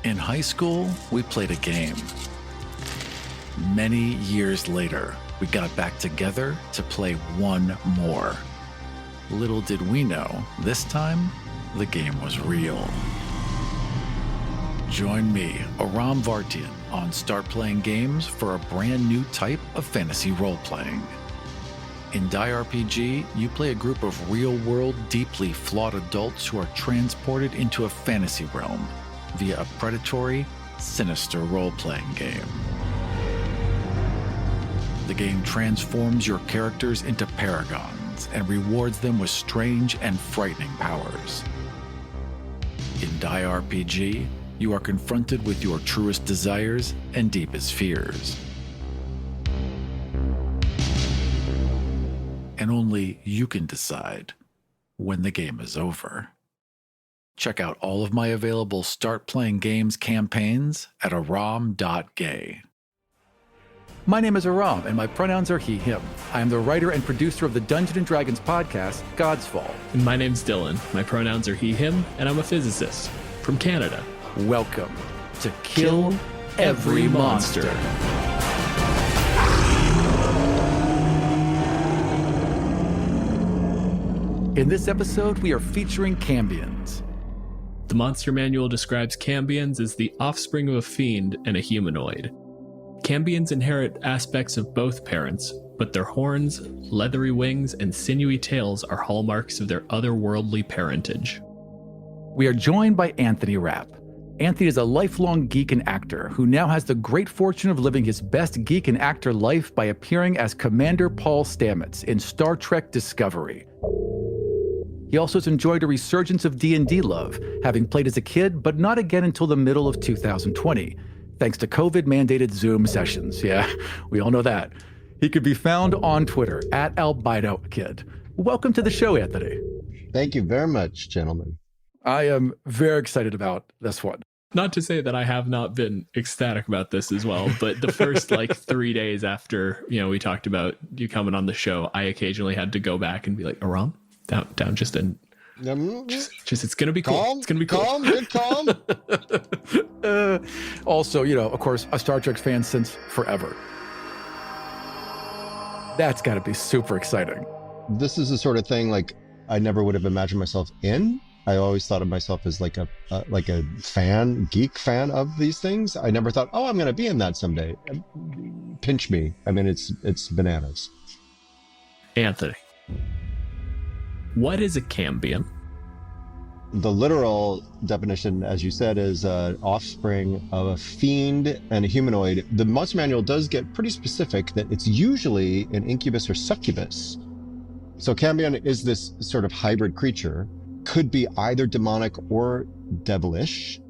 In high school, we played a game. Many years later, we got back together to play one more. Little did we know, this time, the game was real. Join me, Aram Vartian, on Start Playing Games for a brand new type of fantasy role-playing. In Die RPG, you play a group of real-world, deeply flawed adults who are transported into a fantasy realm via a predatory, sinister role-playing game. The game transforms your characters into paragons and rewards them with strange and frightening powers. In Die RPG, you are confronted with your truest desires and deepest fears. And only you can decide when the game is over. Check out all of my available Start Playing Games campaigns at aram.gay. My name is Aram, and my pronouns are he, him. I am the writer and producer of the Dungeons & Dragons podcast, God's Fall. And my name's Dylan. My pronouns are he, him, and I'm a physicist from Canada. Welcome to Kill Every Monster. In this episode, we are featuring Cambions. The monster manual describes Cambions as the offspring of a fiend and a humanoid. Cambions inherit aspects of both parents, but their horns, leathery wings, and sinewy tails are hallmarks of their otherworldly parentage. We are joined by Anthony Rapp. Anthony is a lifelong geek and actor who now has the great fortune of living his best geek and actor life by appearing as Commander Paul Stamets in Star Trek Discovery. He also has enjoyed a resurgence of D&D love, having played as a kid, but not again until the middle of 2020, thanks to COVID-mandated Zoom sessions. Yeah, we all know that. He could be found on Twitter at AlbinoKid. Welcome to the show, Anthony. Thank you very much, gentlemen. I am very excited about this one. Not to say that I have not been ecstatic about this as well, but the first 3 days after, we talked about you coming on the show, I occasionally had to go back and be like, Aram, down, just it's gonna be cool. Calm, it's gonna be cool. Calm, get calm. Also, of course, a Star Trek fan since forever. That's got to be super exciting. This is the sort of thing I never would have imagined myself in. I always thought of myself as like a geek fan of these things. I never thought, I'm going to be in that someday. Pinch me. I mean, it's bananas. Anthony, what is a Cambion? The literal definition, as you said, is offspring of a fiend and a humanoid. The monster manual does get pretty specific that it's usually an incubus or succubus. So Cambion is this sort of hybrid creature, could be either demonic or devilish.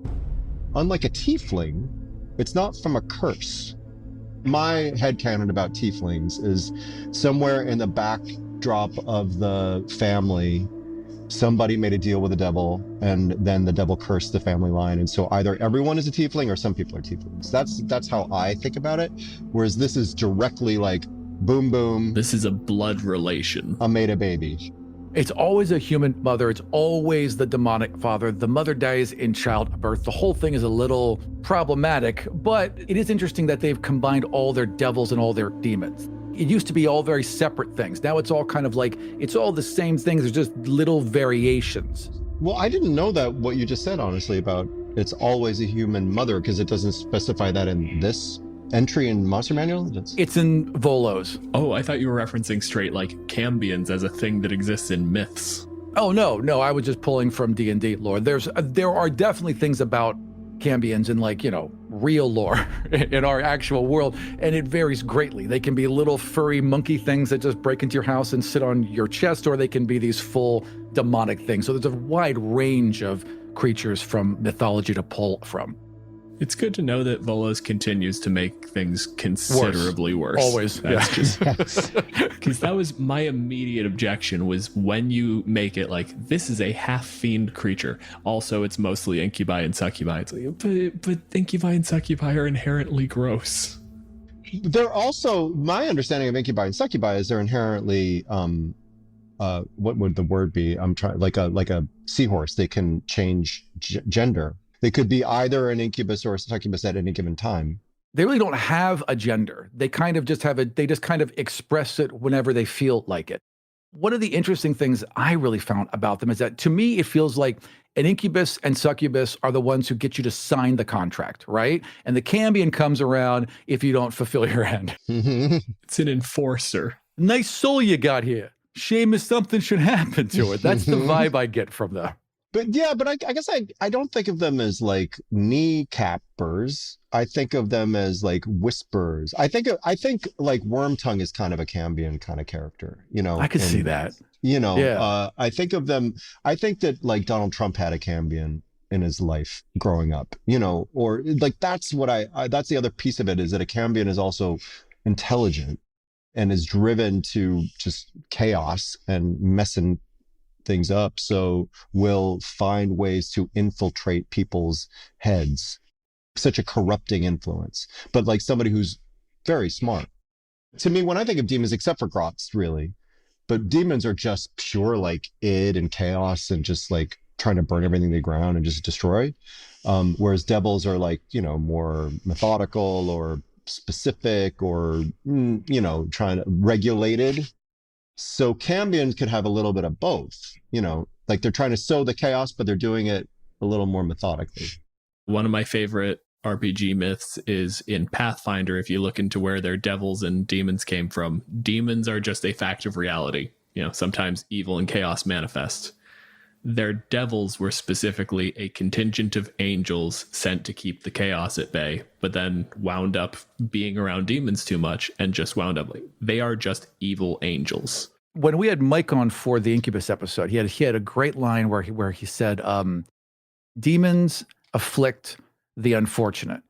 Unlike a tiefling, it's not from a curse. My headcanon about tieflings is somewhere in the backdrop of the family, somebody made a deal with the devil, and then the devil cursed the family line. And so either everyone is a tiefling or some people are tieflings. That's how I think about it. Whereas this is directly boom, boom. This is a blood relation. I made a baby. It's always a human mother. It's always the demonic father. The mother dies in childbirth. The whole thing is a little problematic, but it is interesting that they've combined all their devils and all their demons. It used to be all very separate things. Now it's all kind of it's all the same things. There's just little variations. Well, I didn't know that what you just said, honestly, about it's always a human mother, because it doesn't specify that in this entry in Monster Manual. It's in Volos. Oh, I thought you were referencing straight Cambions as a thing that exists in myths. Oh, no, I was just pulling from D&D lore. There are definitely things about Cambions in real lore in our actual world, and it varies greatly. They can be little furry monkey things that just break into your house and sit on your chest, or they can be these full demonic things. So there's a wide range of creatures from mythology to pull from. It's good to know that Volos continues to make things considerably worse. Always. That's just because that was my immediate objection, was when you make it this is a half fiend creature. Also, it's mostly incubi and succubi. It's but incubi and succubi are inherently gross. They're also, my understanding of incubi and succubi is they're inherently what would the word be? I'm trying, like a seahorse. They can change gender. They could be either an incubus or a succubus at any given time. They really don't have a gender. They kind of just they just kind of express it whenever they feel like it. One of the interesting things I really found about them is that, to me, it feels like an incubus and succubus are the ones who get you to sign the contract, right? And the Cambion comes around if you don't fulfill your end. It's an enforcer. Nice soul you got here. Shame if something should happen to it. That's the vibe I get from them. But yeah, but I guess I don't think of them as like kneecappers. I think of them as like whisperers. I think like Wormtongue is kind of a Cambion kind of character, you know. I could see that. You know, Yeah. I think of them. I think that like Donald Trump had a Cambion in his life growing up, you know, or like that's what that's the other piece of it, is that a Cambion is also intelligent and is driven to just chaos and messing things up, so will find ways to infiltrate people's heads. Such a corrupting influence, but like somebody who's very smart. To me, when I think of demons, except for Grotz, really, but demons are just pure like id and chaos and just like trying to burn everything to the ground and just destroy. Whereas devils are like, you know, more methodical or specific or, you know, trying to regulated. So Cambions could have a little bit of both, you know, like they're trying to sow the chaos, but they're doing it a little more methodically. One of my favorite RPG myths is in Pathfinder. If you look into where their devils and demons came from, demons are just a fact of reality. You know, sometimes evil and chaos manifest. Their devils were specifically a contingent of angels sent to keep the chaos at bay, but then wound up being around demons too much and just wound up like they are just evil angels. When we had Mike on for the Incubus episode, he had a great line where he said, demons afflict the unfortunate.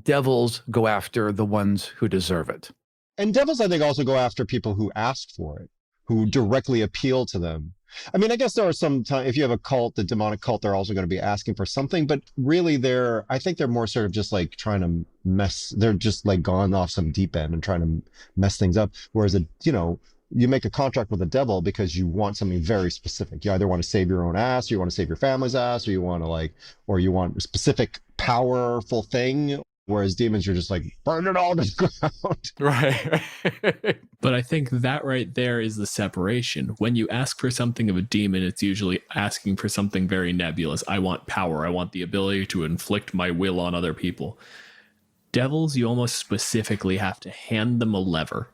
Devils go after the ones who deserve it. And devils, I think, also go after people who ask for it, who directly appeal to them. I mean, I guess there are some times, if you have a cult, the demonic cult, they're also going to be asking for something, but really I think they're more sort of just like trying to they're just like gone off some deep end and trying to mess things up. Whereas, you know, you make a contract with a devil because you want something very specific. You either want to save your own ass, or you want to save your family's ass, or you want you want a specific powerful thing. Whereas demons, you're just like, burn it all to the ground. Right. But I think that right there is the separation. When you ask for something of a demon, it's usually asking for something very nebulous. I want power. I want the ability to inflict my will on other people. Devils, you almost specifically have to hand them a lever.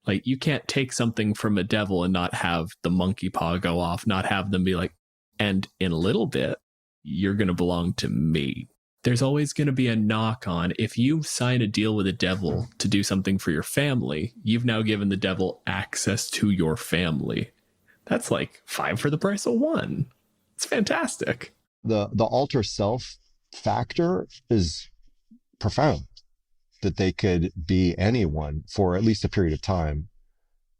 Like, you can't take something from a devil and not have the monkey paw go off, not have them be like, and in a little bit, you're going to belong to me. There's always going to be a knock on. If you sign a deal with a devil to do something for your family, you've now given the devil access to your family. That's like 5 for the price of 1. It's fantastic. The alter self factor is profound, that they could be anyone for at least a period of time,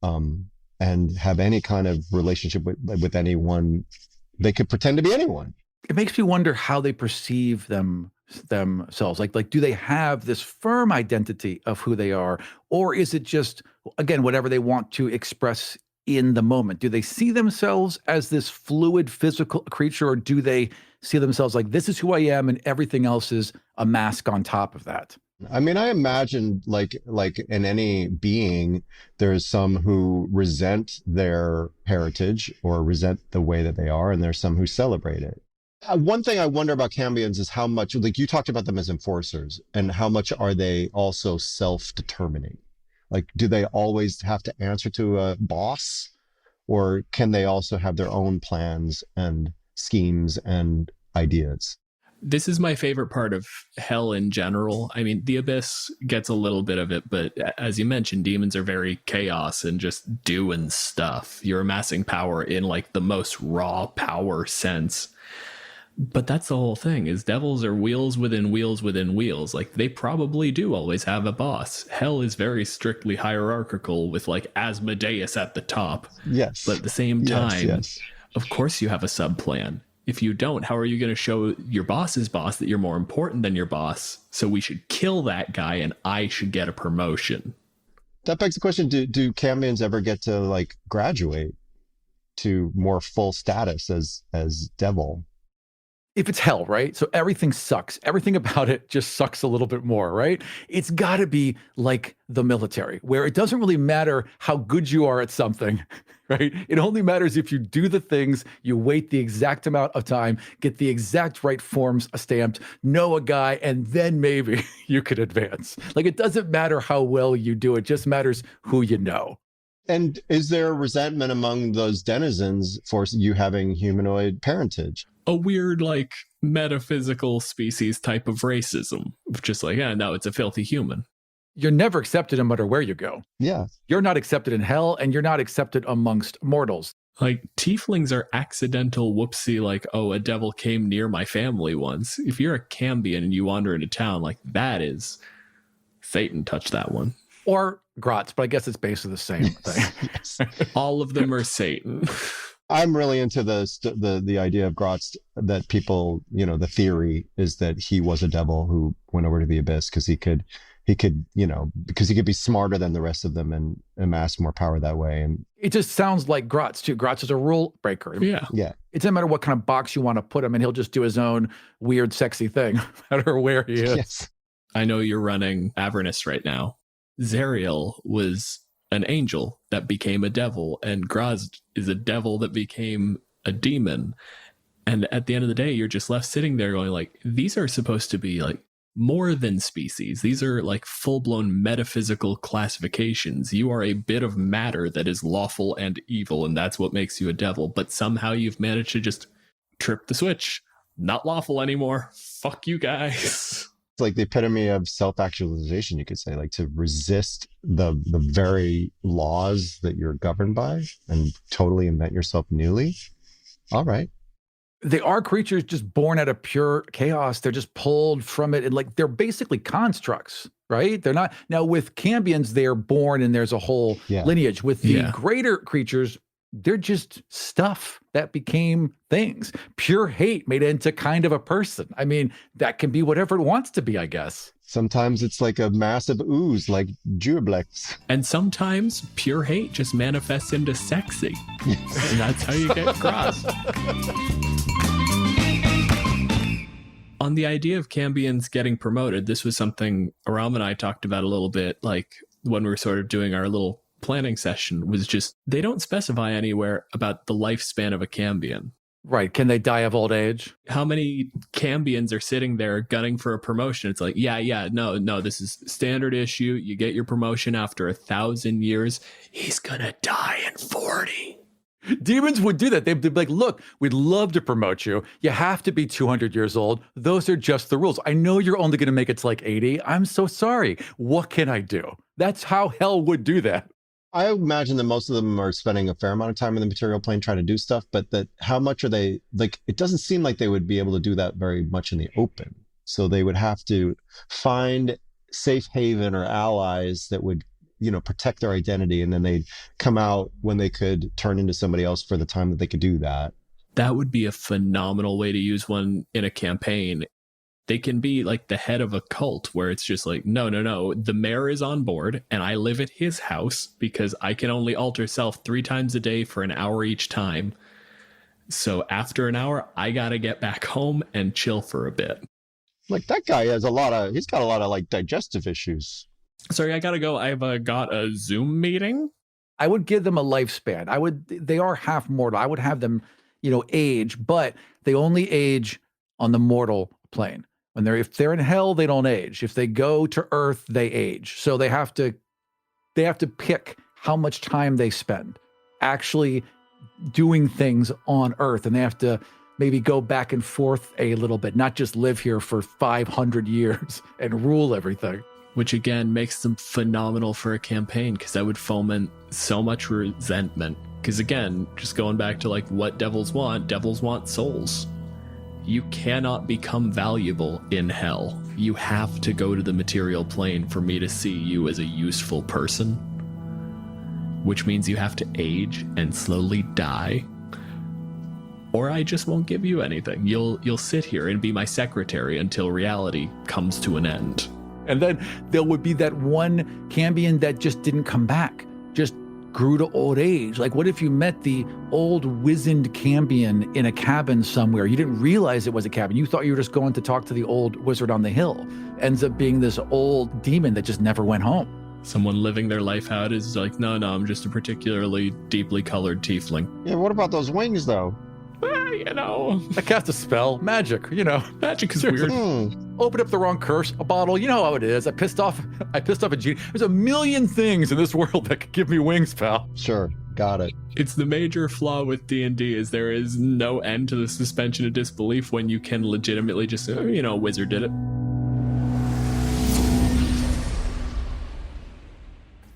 and have any kind of relationship with anyone. They could pretend to be anyone. It makes me wonder how they perceive themselves. Like, do they have this firm identity of who they are? Or is it just, again, whatever they want to express in the moment? Do they see themselves as this fluid physical creature, or do they see themselves like, this is who I am and everything else is a mask on top of that? I mean, I imagine like in any being, there's some who resent their heritage or resent the way that they are, and there's some who celebrate it. One thing I wonder about Cambions is how much, like you talked about them as enforcers, and how much are they also self-determining? Like, do they always have to answer to a boss, or can they also have their own plans and schemes and ideas? This is my favorite part of hell in general. I mean, the Abyss gets a little bit of it, but as you mentioned, demons are very chaos and just doing stuff. You're amassing power in like the most raw power sense. But that's the whole thing, is devils are wheels within wheels within wheels. Like, they probably do always have a boss. Hell is very strictly hierarchical with like Asmodeus at the top. Yes. But at the same time, yes. Of course you have a sub-plan. If you don't, how are you going to show your boss's boss that you're more important than your boss? So we should kill that guy and I should get a promotion. That begs the question, do Cambions ever get to like graduate to more full status as devil? if it's hell, right? So everything sucks. Everything about it just sucks a little bit more, right? It's got to be like the military, where it doesn't really matter how good you are at something, right? It only matters if you do the things, you wait the exact amount of time, get the exact right forms stamped, know a guy, and then maybe you could advance. Like, it doesn't matter how well you do. It just matters who you know. And is there resentment among those denizens for you having humanoid parentage? A weird, like, metaphysical species type of racism. Just like, yeah, no, it's a filthy human. You're never accepted no matter where you go. Yeah. You're not accepted in hell, and you're not accepted amongst mortals. Like, tieflings are accidental whoopsie, like, oh, a devil came near my family once. If you're a Cambion and you wander into town, like, that is Satan touched that one. Or Grots, but I guess it's basically the same thing. Yes. All of them are Satan. I'm really into the idea of Grotz, that people, the theory is that he was a devil who went over to the abyss because he could, because he could be smarter than the rest of them and amass more power that way. And it just sounds like Grotz too. Grotz is a rule breaker. Yeah. It doesn't matter what kind of box you want to put him in. He'll just do his own weird, sexy thing, no matter where he is. Yes. I know you're running Avernus right now. Zariel was an angel that became a devil, and Grazd is a devil that became a demon. And at the end of the day, you're just left sitting there going like, these are supposed to be like more than species. These are like full-blown metaphysical classifications. You are a bit of matter that is lawful and evil, and that's what makes you a devil. But somehow you've managed to just trip the switch. Not lawful anymore. Fuck you guys. It's like the epitome of self-actualization, you could say, like to resist the very laws that you're governed by and totally invent yourself newly. All right. They are creatures just born out of pure chaos. They're just pulled from it. And like, they're basically constructs, right? They're not. Now with Cambions, they're born and there's a whole lineage. With the greater creatures, they're just stuff that became things. Pure hate made into kind of a person. I mean, that can be whatever it wants to be, I guess. Sometimes it's like a massive ooze, like Jurablex. And sometimes pure hate just manifests into sexy. And that's how you get crossed. On the idea of Cambions getting promoted, this was something Aram and I talked about a little bit, like when we were sort of doing our little planning session, was just, they don't specify anywhere about the lifespan of a Cambion. Right. Can they die of old age? How many Cambions are sitting there gunning for a promotion? It's like, no, this is standard issue. You get your promotion after 1,000 years. He's gonna die in 40. Demons would do that. They'd be like, look, we'd love to promote you. You have to be 200 years old. Those are just the rules. I know you're only going to make it to like 80. I'm so sorry. What can I do? That's how hell would do that. I imagine that most of them are spending a fair amount of time in the material plane trying to do stuff, but that how much are they, like, it doesn't seem like they would be able to do that very much in the open. So they would have to find safe haven or allies that would, protect their identity, and then they'd come out when they could turn into somebody else for the time that they could do that. That would be a phenomenal way to use one in a campaign. They can be like the head of a cult where it's just like, no, the mayor is on board and I live at his house because I can only alter self 3 times a day for an hour each time. So after an hour, I got to get back home and chill for a bit. Like, that guy has he's got a lot of like digestive issues. Sorry, I got to go. I've got a Zoom meeting. I would give them a lifespan. They are half mortal. I would have them, age, but they only age on the mortal plane. If they're in hell, they don't age. If they go to Earth, they age. So they have to pick how much time they spend actually doing things on Earth, and they have to maybe go back and forth a little bit, not just live here for 500 years and rule everything. Which again makes them phenomenal for a campaign, because that would foment so much resentment. Because again, just going back to like what devils want souls. You cannot become valuable in hell. You have to go to the material plane for me to see you as a useful person. Which means you have to age and slowly die. Or I just won't give you anything. You'll sit here and be my secretary until reality comes to an end. And then there would be that one Cambion that just didn't come back, just grew to old age? Like, what if you met the old wizened Cambion in a cabin somewhere? You didn't realize it was a cabin. You thought you were just going to talk to the old wizard on the hill. Ends up being this old demon that just never went home. Someone living their life out is like, no, I'm just a particularly deeply colored tiefling. Yeah, what about those wings, though? I cast a spell. Magic, Magic is weird. Open up the wrong curse, a bottle. You know how it is. I pissed off a genie. There's a million things in this world that could give me wings, pal. Sure, got it. It's the major flaw with D&D is there is no end to the suspension of disbelief when you can legitimately just say, a wizard did it.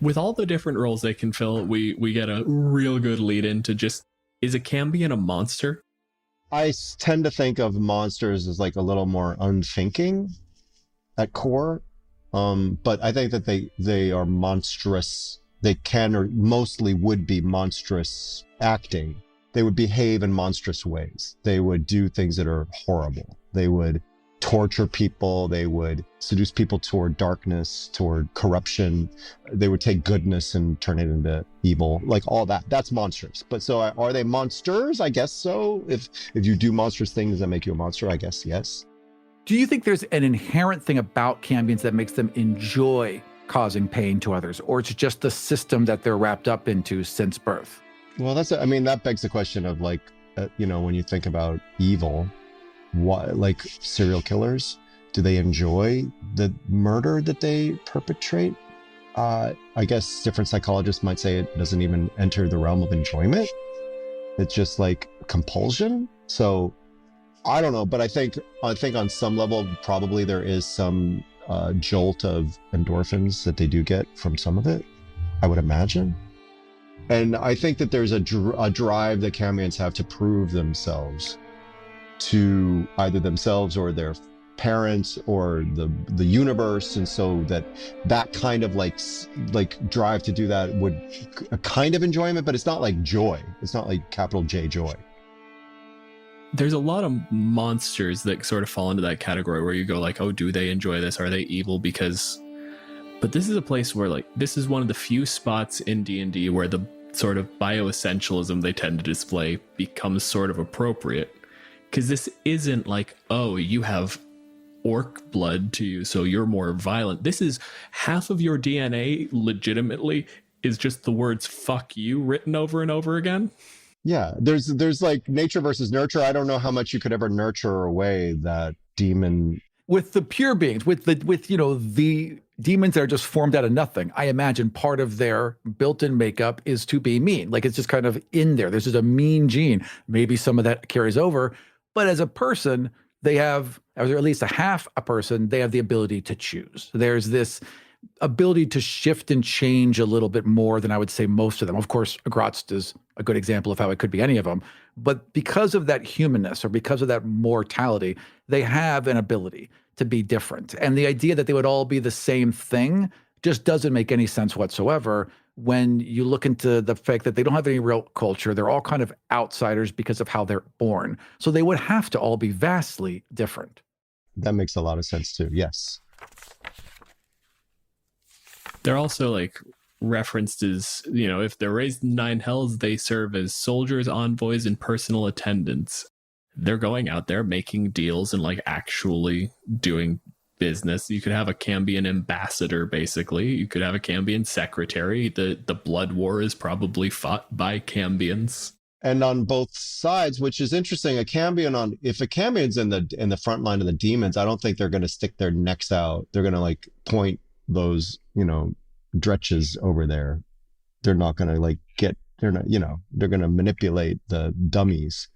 With all the different roles they can fill, we get a real good lead into just, is a Cambion a monster? I tend to think of monsters as like a little more unthinking at core. But I think that they are monstrous. They can or mostly would be monstrous acting. They would behave in monstrous ways. They would do things that are horrible. They would torture people. They would seduce people toward darkness, toward corruption. They would take goodness and turn it into evil, like all that. That's monstrous. But so are they monsters? I guess so. If you do monstrous things that make you a monster, I guess yes. Do you think there's an inherent thing about Cambions that makes them enjoy causing pain to others, or it's just the system that they're wrapped up into since birth? Well, that begs the question of like, when you think about evil, what, like serial killers, do they enjoy the murder that they perpetrate? I guess different psychologists might say it doesn't even enter the realm of enjoyment. It's just like compulsion. So I don't know, but I think on some level, probably there is some jolt of endorphins that they do get from some of it, I would imagine. And I think that there's a drive that Cambions have to prove themselves to either themselves or their parents or the universe, and so that kind of like drive to do that would a kind of enjoyment, but it's not like joy. It's not like capital J joy. There's a lot of monsters that sort of fall into that category where you go like, oh, do they enjoy this? Are they evil? But this is a place where like this is one of the few spots in D&D where the sort of bioessentialism they tend to display becomes sort of appropriate. Because this isn't like, oh, you have orc blood to you, so you're more violent. This is half of your DNA legitimately is just the words fuck you written over and over again. Yeah, there's like nature versus nurture. I don't know how much you could ever nurture away that demon. With the pure beings, with the demons that are just formed out of nothing, I imagine part of their built-in makeup is to be mean. Like it's just kind of in there. There's just a mean gene. Maybe some of that carries over. But as a person, they have, or at least a half a person, they have the ability to choose. There's this ability to shift and change a little bit more than I would say most of them. Of course, Gratz is a good example of how it could be any of them. But because of that humanness or because of that mortality, they have an ability to be different. And the idea that they would all be the same thing just doesn't make any sense whatsoever when you look into the fact that they don't have any real culture. They're all kind of outsiders because of how they're born. So they would have to all be vastly different. That makes a lot of sense too, yes. They're also like referenced as, if they're raised in 9 hells, they serve as soldiers, envoys, and personal attendants. They're going out there making deals and like actually doing business. You could have a Cambion ambassador, basically. You could have a Cambion secretary. The blood war is probably fought by Cambions. And on both sides, which is interesting, if a Cambion's in the front line of the demons, I don't think they're going to stick their necks out. They're going to like point those, dretches over there. They're not going to they're going to manipulate the dummies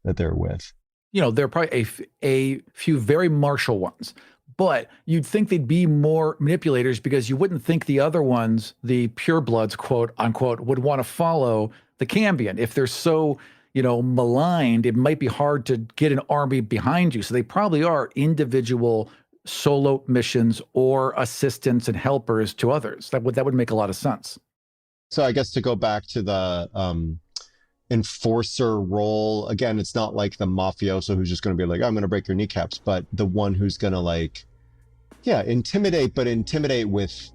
that they're with. There are probably a few very martial ones, but you'd think they'd be more manipulators because you wouldn't think the other ones, the purebloods, quote unquote, would want to follow the Cambion. If they're so, maligned, it might be hard to get an army behind you. So they probably are individual solo missions or assistants and helpers to others. That would make a lot of sense. So I guess to go back to the enforcer role, again, it's not like the mafioso who's just going to be like, I'm going to break your kneecaps, but the one who's going to intimidate, but intimidate with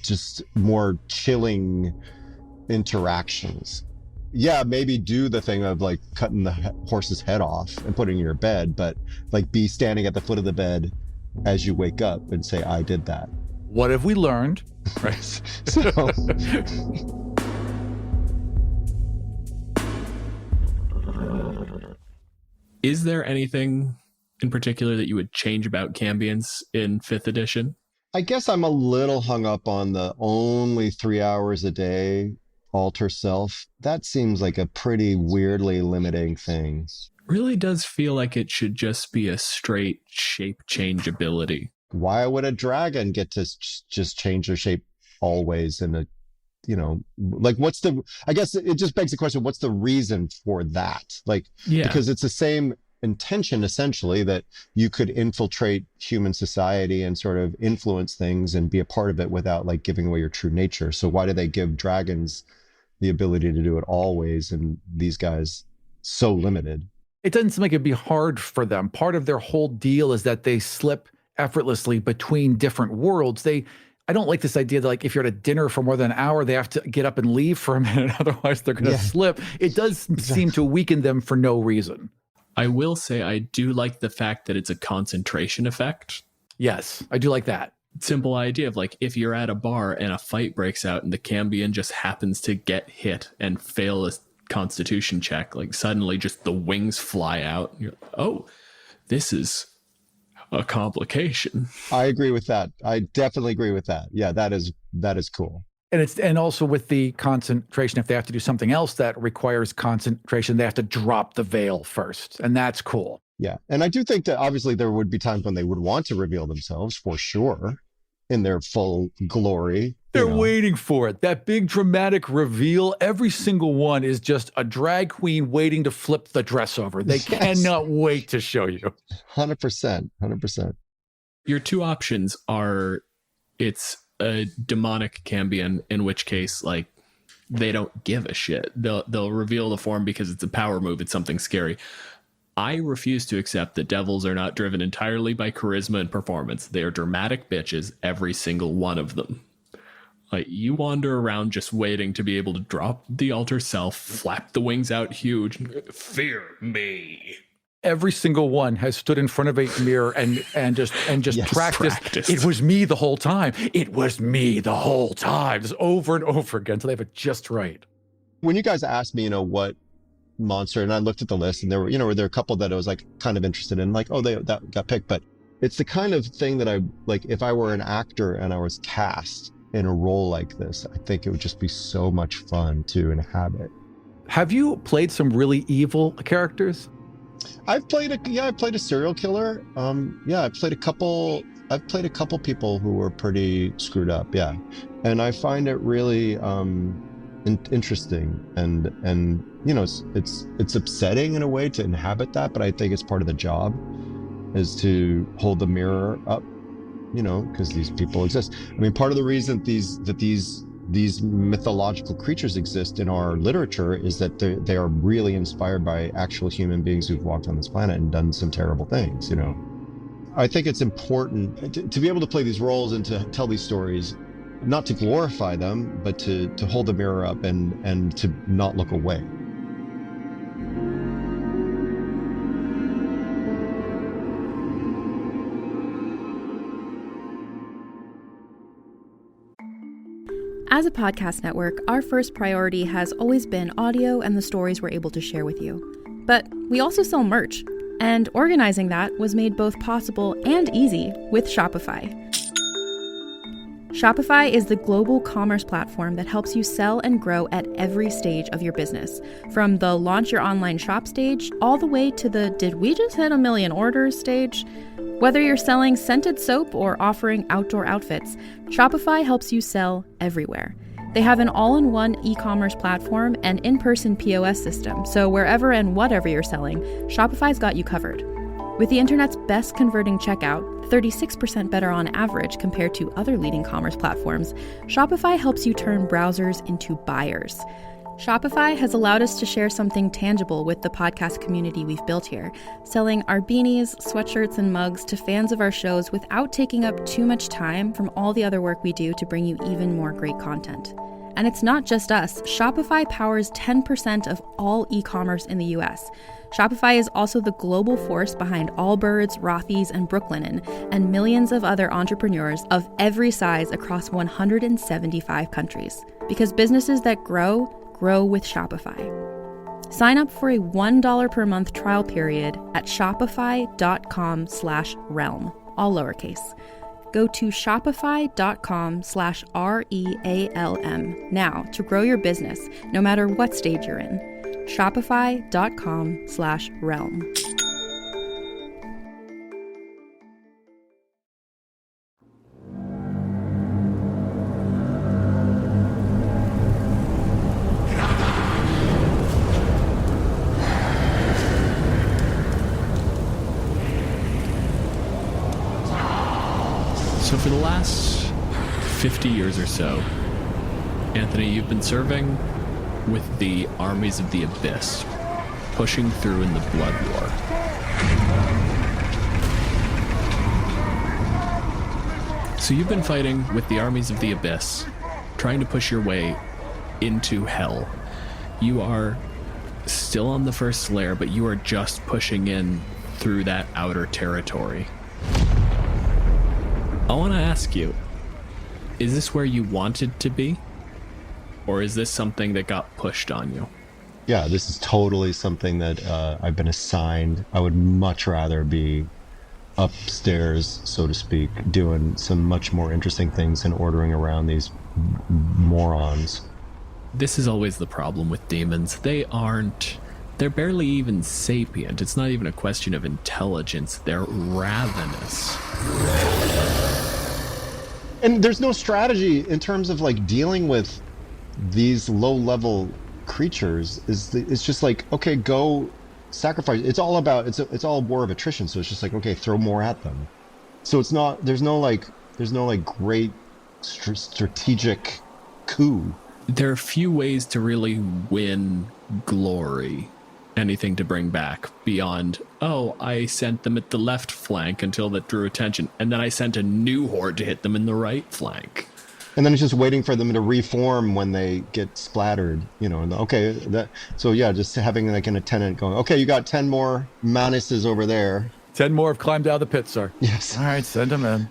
just more chilling interactions. Yeah, maybe do the thing of like cutting the horse's head off and putting it in your bed, but like be standing at the foot of the bed as you wake up and say, I did that. What have we learned? Right. So is there anything in particular that you would change about Cambions in 5th edition? I guess I'm a little hung up on the only 3 hours a day alter self. That seems like a pretty weirdly limiting thing. Really does feel like it should just be a straight shape change ability. Why would a dragon get to just change their shape always in a, like I guess it just begs the question, what's the reason for that? Like, because it's the same intention essentially that you could infiltrate human society and sort of influence things and be a part of it without like giving away your true nature. So why do they give dragons the ability to do it always and these guys so limited? It doesn't seem like it'd be hard for them. Part of their whole deal is that they slip effortlessly between different worlds. I don't like this idea that like if you're at a dinner for more than an hour, they have to get up and leave for a minute, otherwise they're going to slip. It does seem to weaken them for no reason. I will say I do like the fact that it's a concentration effect. Yes, I do like that. Simple idea of like if you're at a bar and a fight breaks out and the Cambion just happens to get hit and fail a constitution check, like suddenly just the wings fly out. You're like, oh, this is a complication. I agree with that. I definitely agree with that. Yeah, that is cool. And also with the concentration, if they have to do something else that requires concentration, they have to drop the veil first. And that's cool. Yeah. And I do think that obviously there would be times when they would want to reveal themselves for sure in their full glory. They're waiting for it. That big dramatic reveal, every single one is just a drag queen waiting to flip the dress over. They cannot wait to show you. 100%. 100%. Your two options are it's a demonic Cambion, in which case, like, they don't give a shit. They'll reveal the form because it's a power move. It's something scary. I refuse to accept that devils are not driven entirely by charisma and performance. They are dramatic bitches, every single one of them. Like, you wander around just waiting to be able to drop the alter self, flap the wings out huge, fear me. Every single one has stood in front of a mirror and just practiced. It was me the whole time. It was me the whole time. Just over and over again until they have it just right. When you guys asked me, what monster, and I looked at the list, and there were a couple that I was like kind of interested in, like, oh, that got picked. But it's the kind of thing that I like. If I were an actor and I was cast in a role like this, I think it would just be so much fun to inhabit. Have you played some really evil characters? I've played a serial killer. I've played a couple people who were pretty screwed up. Yeah. And I find it really interesting and it's upsetting in a way to inhabit that, but I think it's part of the job is to hold the mirror up, because these people exist. I mean, part of the reason these mythological creatures exist in our literature is that they are really inspired by actual human beings who've walked on this planet and done some terrible things. I think it's important to be able to play these roles and to tell these stories, not to glorify them, but to hold the mirror up and to not look away. As a podcast network, our first priority has always been audio and the stories we're able to share with you. But we also sell merch, and organizing that was made both possible and easy with Shopify. Shopify is the global commerce platform that helps you sell and grow at every stage of your business, from the launch your online shop stage all the way to the did we just hit 1 million orders stage. Whether you're selling scented soap or offering outdoor outfits, Shopify helps you sell everywhere. They have an all-in-one e-commerce platform and in-person POS system, so wherever and whatever you're selling, Shopify's got you covered. With the internet's best converting checkout, 36% better on average compared to other leading commerce platforms, Shopify helps you turn browsers into buyers. Shopify has allowed us to share something tangible with the podcast community we've built here, selling our beanies, sweatshirts, and mugs to fans of our shows without taking up too much time from all the other work we do to bring you even more great content. And it's not just us. Shopify powers 10% of all e-commerce in the US. Shopify is also the global force behind Allbirds, Rothy's, and Brooklinen, and millions of other entrepreneurs of every size across 175 countries. Because businesses that grow with Shopify. Sign up for a $1 per month trial period at shopify.com/realm, all lowercase. Go to shopify.com/REALM now to grow your business, no matter what stage you're in. Shopify.com/realm. So for the last 50 years or so, Anthony, you've been serving with the armies of the Abyss, pushing through in the Blood War. So you've been fighting with the armies of the Abyss, trying to push your way into hell. You are still on the first layer, but you are just pushing in through that outer territory. I want to ask you, is this where you wanted to be? Or is this something that got pushed on you? Yeah, this is totally something that I've been assigned. I would much rather be upstairs, so to speak, doing some much more interesting things and ordering around these morons. This is always the problem with demons. They're barely even sapient. It's not even a question of intelligence. They're ravenous. And there's no strategy in terms of like dealing with these low-level creatures. It's just like, okay, go sacrifice. It's all a war of attrition. So it's just like, okay, throw more at them. So it's not. There's no great strategic coup. There are few ways to really win glory. Anything to bring back beyond, oh, I sent them at the left flank until that drew attention, and then I sent a new horde to hit them in the right flank. And then it's just waiting for them to reform when they get splattered, and okay, just having like an attendant going, okay, you got 10 more Manuses over there. 10 more have climbed out of the pit, sir. Yes. All right, send them in.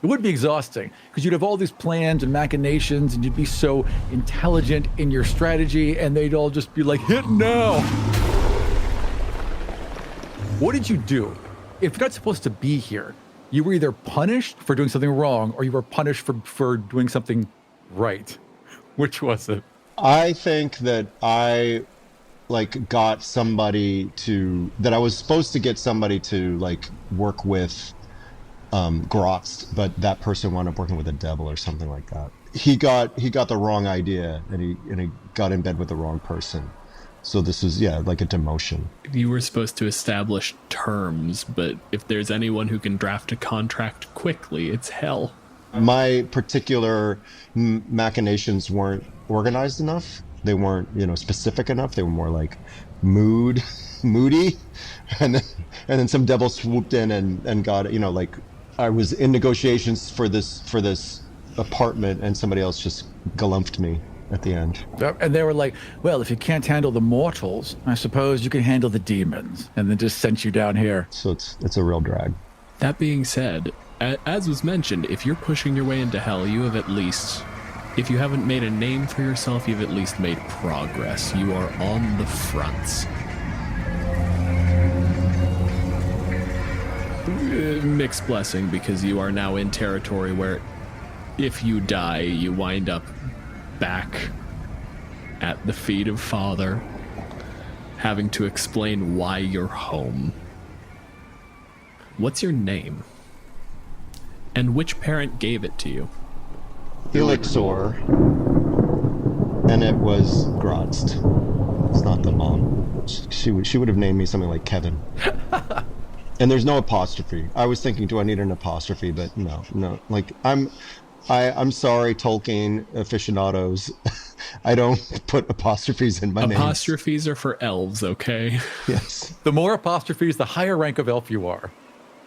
It would be exhausting because you'd have all these plans and machinations and you'd be so intelligent in your strategy and they'd all just be like, hit now. What did you do? If you're not supposed to be here, you were either punished for doing something wrong or you were punished for doing something right. Which was it? I think that I got somebody that I was supposed to get somebody to work with Grotz, but that person wound up working with the devil or something like that. He got the wrong idea and he got in bed with the wrong person. So this is like a demotion. You were supposed to establish terms, but if there's anyone who can draft a contract quickly, it's hell. My particular machinations weren't organized enough. They weren't, specific enough. They were more like moody, and then some devil swooped in and got I was in negotiations for this apartment, and somebody else just galumped me at the end. And they were like, well, if you can't handle the mortals, I suppose you can handle the demons, and then just sent you down here. So it's a real drag. That being said, as was mentioned, if you're pushing your way into hell, you have at least, if you haven't made a name for yourself, you've at least made progress. You are on the fronts. Mixed blessing, because you are now in territory where if you die, you wind up back at the feet of Father, having to explain why you're home. What's your name? And which parent gave it to you? Elixir. And it was Grotz. It's not the mom. She would have named me something like Kevin. And there's no apostrophe. I was thinking, do I need an apostrophe? But no. I'm sorry, Tolkien aficionados. I don't put apostrophes in my name. Apostrophes are for elves, okay? Yes. The more apostrophes, the higher rank of elf you are.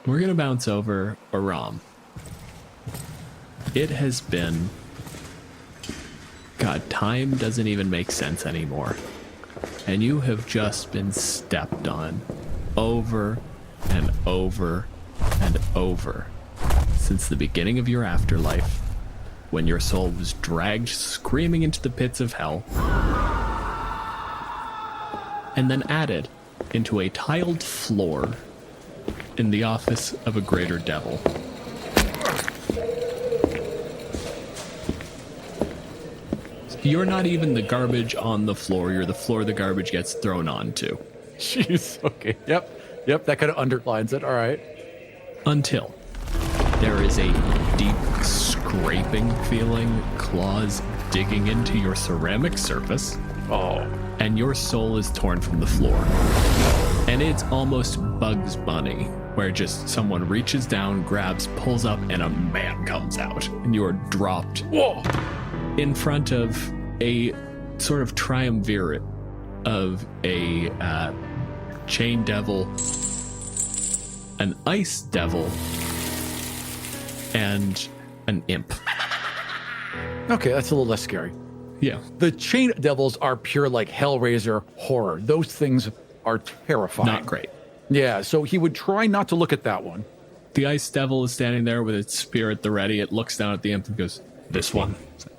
We're going to bounce over Aram. It has been... God, time doesn't even make sense anymore. And you have just been stepped on over and over and over since the beginning of your afterlife, when your soul was dragged screaming into the pits of hell, and then added into a tiled floor in the office of a greater devil. You're not even the garbage on the floor, you're the floor the garbage gets thrown onto. Jeez, okay. Yep, that kind of underlines it, all right. Until there is a deep scraping feeling, claws digging into your ceramic surface. Oh. And your soul is torn from the floor. And it's almost Bugs Bunny, where just someone reaches down, grabs, pulls up, and a man comes out. And you are dropped in front of a sort of triumvirate of a chain devil, an ice devil, and an imp. Okay, that's a little less scary. Yeah. The chain devils are pure like Hellraiser horror. Those things are terrifying. Not great. Yeah, so he would try not to look at that one. The ice devil is standing there with its spear at the ready. It looks down at the imp and goes, "This one?"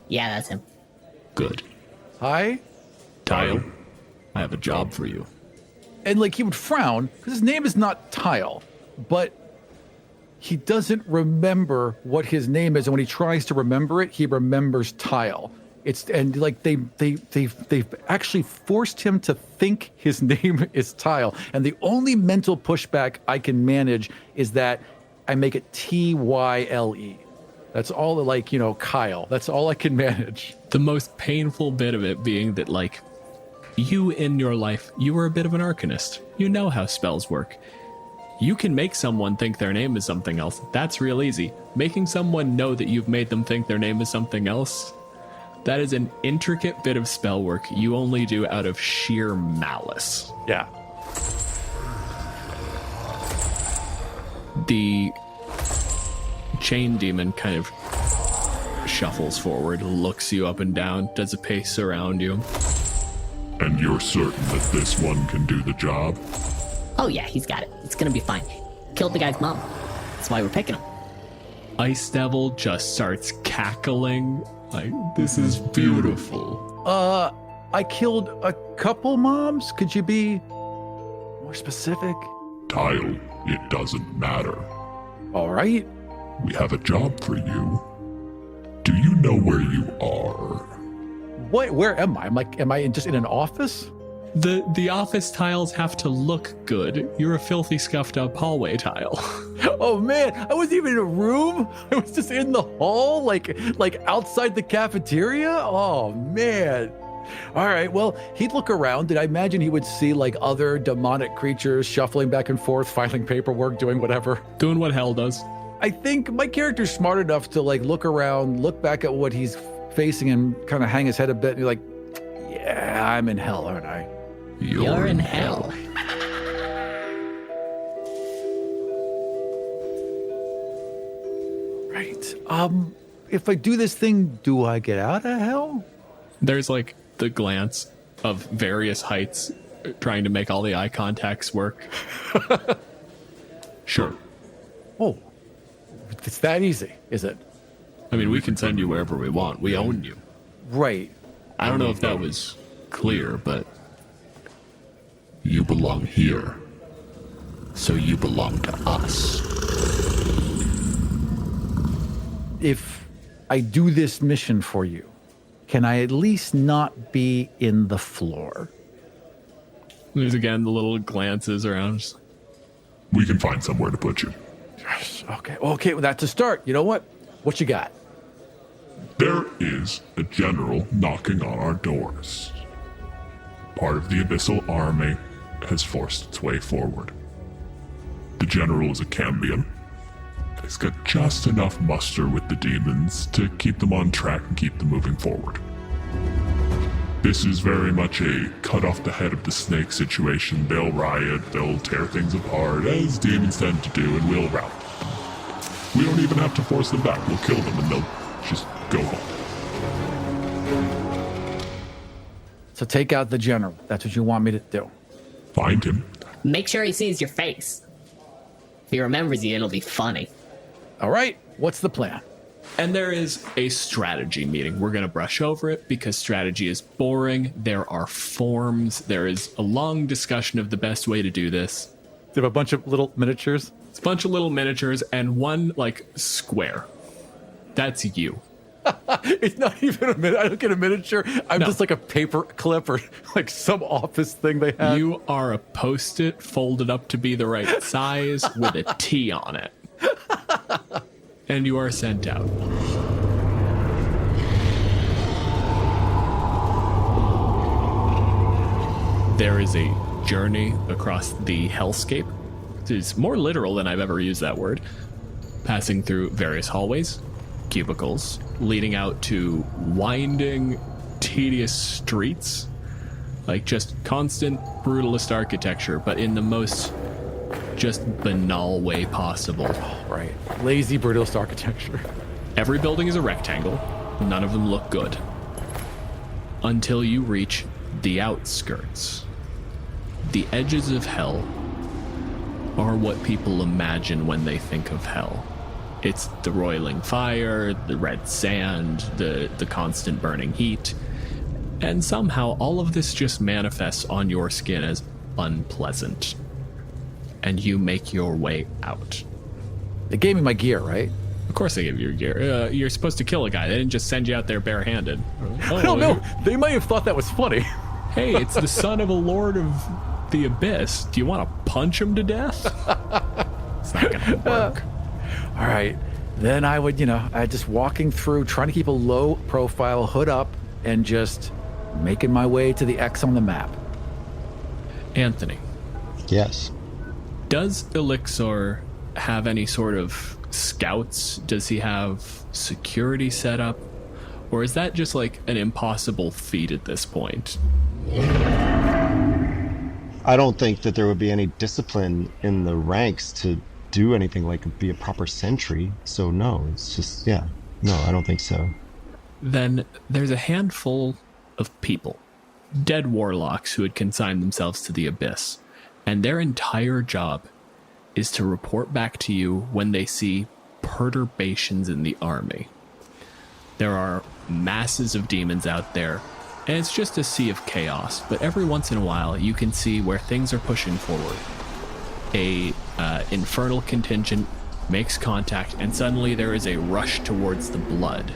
Yeah, that's him. Good. Hi? Tile, I have a job for you. And like he would frown because his name is not Tile, but he doesn't remember what his name is, and when he tries to remember it, he remembers Tile. And like they've actually forced him to think his name is Tile, and the only mental pushback I can manage is that I make it Tyle. That's all, like, Kyle. That's all I can manage. The most painful bit of it being that, like, you in your life, you were a bit of an arcanist. You know how spells work. You can make someone think their name is something else. That's real easy. Making someone know that you've made them think their name is something else, that is an intricate bit of spell work you only do out of sheer malice. Yeah. The chain demon kind of shuffles forward, looks you up and down, does a pace around you. And you're certain that this one can do the job? Oh yeah, he's got it. It's gonna be fine. Killed the guy's mom. That's why we're picking him. Ice Devil just starts cackling. Like, this is beautiful. I killed a couple moms. Could you be more specific? Tile, it doesn't matter. All right. We have a job for you. Do you know where you are? What? Where am I? Am I just in an office? The office tiles have to look good. You're a filthy, scuffed up hallway tile. Oh man, I wasn't even in a room. I was just in the hall, like outside the cafeteria. Oh man. All right, well, he'd look around, and I imagine he would see like other demonic creatures shuffling back and forth, filing paperwork, doing whatever. Doing what hell does. I think my character's smart enough to like look around, look back at what he's facing, and kind of hang his head a bit and be like, yeah, I'm in hell, aren't I? You're in hell. Right. If I do this thing, do I get out of hell? There's like the glance of various heights trying to make all the eye contacts work. Sure. Oh, it's that easy, is it? I mean, we can send you wherever we want. We own you. Right. I don't know if that was clear, but You belong here. So you belong to us. If I do this mission for you, can I at least not be in the floor? there's again the little glances around. Just, We can find somewhere to put you. Yes. Okay, well, that's a start. You know what? What you got? There is a general knocking on our doors. Part of the Abyssal army has forced its way forward. The general is a Cambion. He's got just enough muster with the demons to keep them on track and keep them moving forward. This is very much a cut off the head of the snake situation. They'll riot, they'll tear things apart, as demons tend to do, and we'll rout. We don't even have to force them back. We'll kill them and they'll just go home. So take out the general. That's what you want me to do. Find him. Make sure he sees your face. If he remembers you, it'll be funny. All right, what's the plan? And there is a strategy meeting. We're going to brush over it because strategy is boring. There are forms. There is a long discussion of the best way to do this. They have a bunch of little miniatures. It's a bunch of little miniatures and one, like, square. That's you. It's not even a minute. I don't get a miniature. I'm just like a paper clip or like some office thing they have. You are a Post-it folded up to be the right size with a T on it. And you are sent out. There is a journey across the hellscape. It's more literal than I've ever used that word. Passing through various hallways, cubicles, leading out to winding, tedious streets. Like just constant brutalist architecture, but in the most just banal way possible. Right. Lazy, brutalist architecture. Every building is a rectangle. None of them look good. Until you reach the outskirts. The edges of hell are what people imagine when they think of hell. It's the roiling fire, the red sand, the constant burning heat. And somehow all of this just manifests on your skin as unpleasant. And you make your way out. They gave me my gear, right? Of course they give you your gear. You're supposed to kill a guy. They didn't just send you out there barehanded. I don't know. They might have thought that was funny. Hey, it's the son of a lord of the abyss. Do you want to punch him to death? It's not going to work. All right. Then I would, just walking through, trying to keep a low profile, hood up, and just making my way to the X on the map. Anthony. Yes. Does Elixir have any sort of scouts? Does he have security set up? Or is that just like an impossible feat at this point? I don't think that there would be any discipline in the ranks to do anything like be a proper sentry. So no, it's just, no, I don't think so. Then there's a handful of people, dead warlocks who had consigned themselves to the abyss, and their entire job is to report back to you when they see perturbations in the army. There are masses of demons out there, and it's just a sea of chaos, but every once in a while you can see where things are pushing forward. A infernal contingent makes contact, and suddenly there is a rush towards the blood.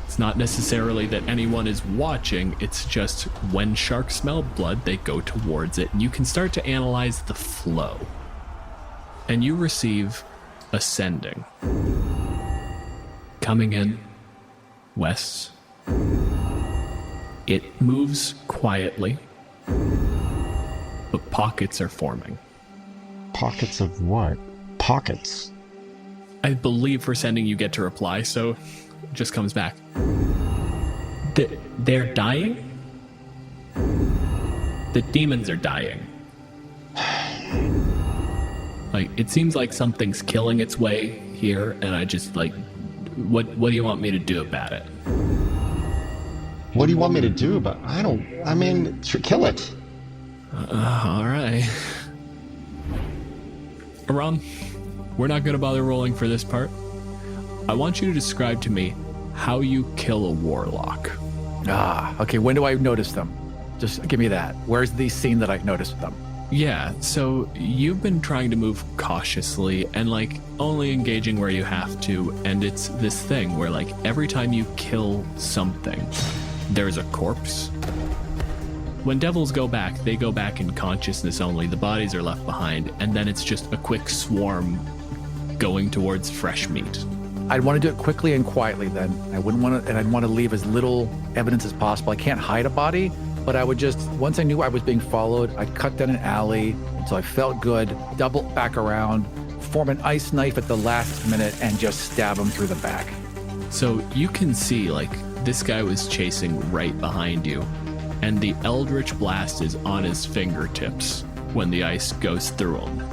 It's not necessarily that anyone is watching, it's just when sharks smell blood, they go towards it, and you can start to analyze the flow. And you receive ascending. Coming in, west. It moves quietly, but pockets are forming. Pockets of what? Pockets? I believe for sending you get to reply, so it just comes back. They're dying? The demons are dying. Like, it seems like something's killing its way here, and I just, what do you want me to do about it? What do you want me to do about it? Kill it. All right. Aram, we're not going to bother rolling for this part. I want you to describe to me how you kill a warlock. Okay. When do I notice them? Just give me that. Where's the scene that I noticed them? Yeah, so you've been trying to move cautiously and only engaging where you have to, and it's this thing where every time you kill something, there's a corpse. When devils go back, they go back in consciousness only. The bodies are left behind, and then it's just a quick swarm going towards fresh meat. I'd want to do it quickly and quietly then. I wouldn't want to, and I'd want to leave as little evidence as possible. I can't hide a body, but I would just, once I knew I was being followed, I'd cut down an alley until I felt good, double back around, form an ice knife at the last minute and just stab him through the back. So you can see, like, this guy was chasing right behind you, and the Eldritch Blast is on his fingertips when the ice goes through him.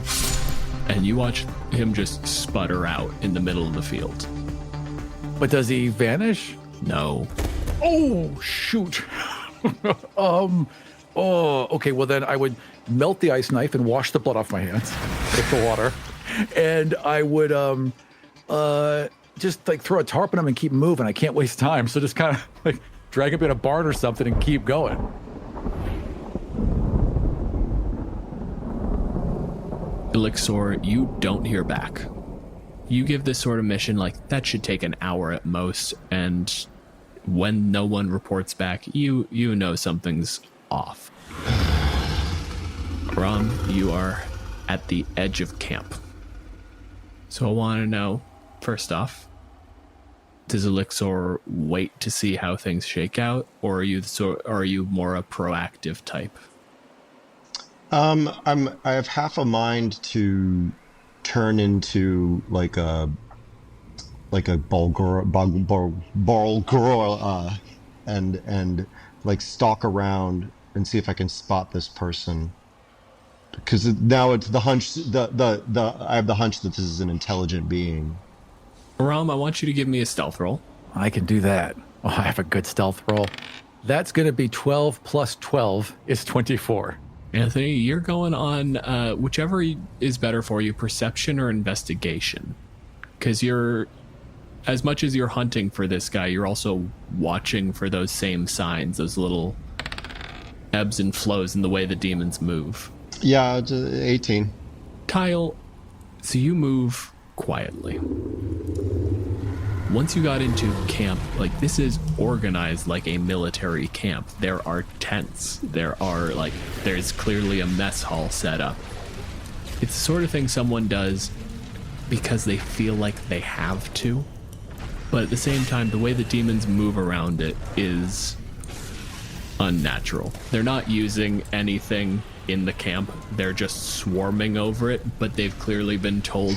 And you watch him just sputter out in the middle of the field. But does he vanish? No. Oh, shoot. Okay, well then I would melt the ice knife and wash the blood off my hands with the water. And I would just like throw a tarp on him and keep moving. I can't waste time. So just kind of like drag him in a barn or something and keep going. Elixir, you don't hear back. You give this sort of mission, like, that should take an hour at most, and when no one reports back, you know something's off. Ram, you are at the edge of camp. So I want to know, first off, does Elixir wait to see how things shake out, or are you more a proactive type? I have half a mind to turn into like a Bulgur and like stalk around and see if I can spot this person. Because now it's the hunch. I have the hunch that this is an intelligent being. Ram, I want you to give me a stealth roll. I can do that. Oh, I have a good stealth roll. That's going to be 12 plus 12 is 24. Anthony, you're going on whichever is better for you, perception or investigation. Because you're, as much as you're hunting for this guy, you're also watching for those same signs, those little ebbs and flows in the way the demons move. Yeah, it's 18. Kyle, so you move quietly. Once you got into camp, like, this is organized like a military camp. There are tents. There's clearly a mess hall set up. It's the sort of thing someone does because they feel like they have to. But at the same time, the way the demons move around it is unnatural. They're not using anything in the camp. They're just swarming over it, but they've clearly been told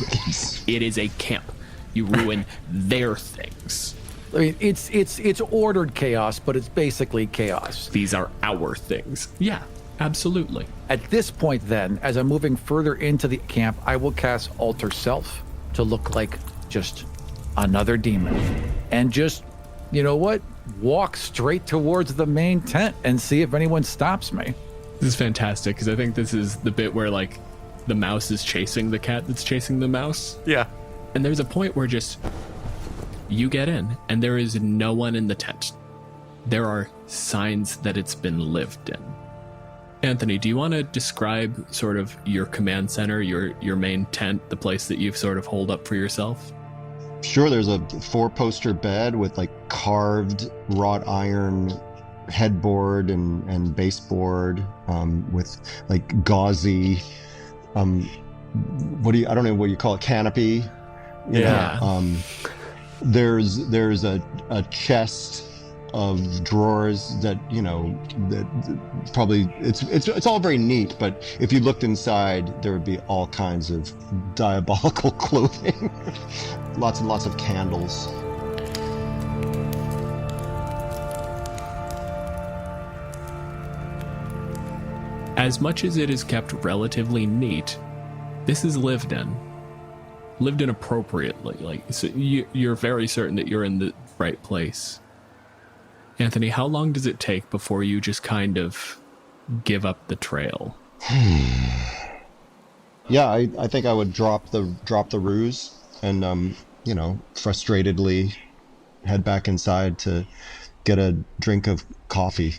it is a camp. You ruin their things. I mean, it's ordered chaos, but it's basically chaos. These are our things. Yeah, absolutely. At this point, then, as I'm moving further into the camp, I will cast Alter Self to look like just another demon. And just, you know what? Walk straight towards the main tent and see if anyone stops me. This is fantastic, because I think this is the bit where, like, the mouse is chasing the cat that's chasing the mouse. Yeah. And there's a point where just you get in and there is no one in the tent. There are signs that it's been lived in. Anthony, do you want to describe sort of your command center, your main tent, the place that you've sort of holed up for yourself? Sure, there's a 4-poster bed with like carved wrought iron headboard and baseboard with like gauzy I don't know what you call it, canopy. Yeah. There's a chest of drawers that, you know, that probably it's all very neat, but if you looked inside, there would be all kinds of diabolical clothing. Lots and lots of candles. As much as it is kept relatively neat, this is lived in appropriately. Like, so you're very certain that you're in the right place. Anthony, how long does it take before you just kind of give up the trail? Yeah, I think I would drop the ruse and frustratedly head back inside to get a drink of coffee.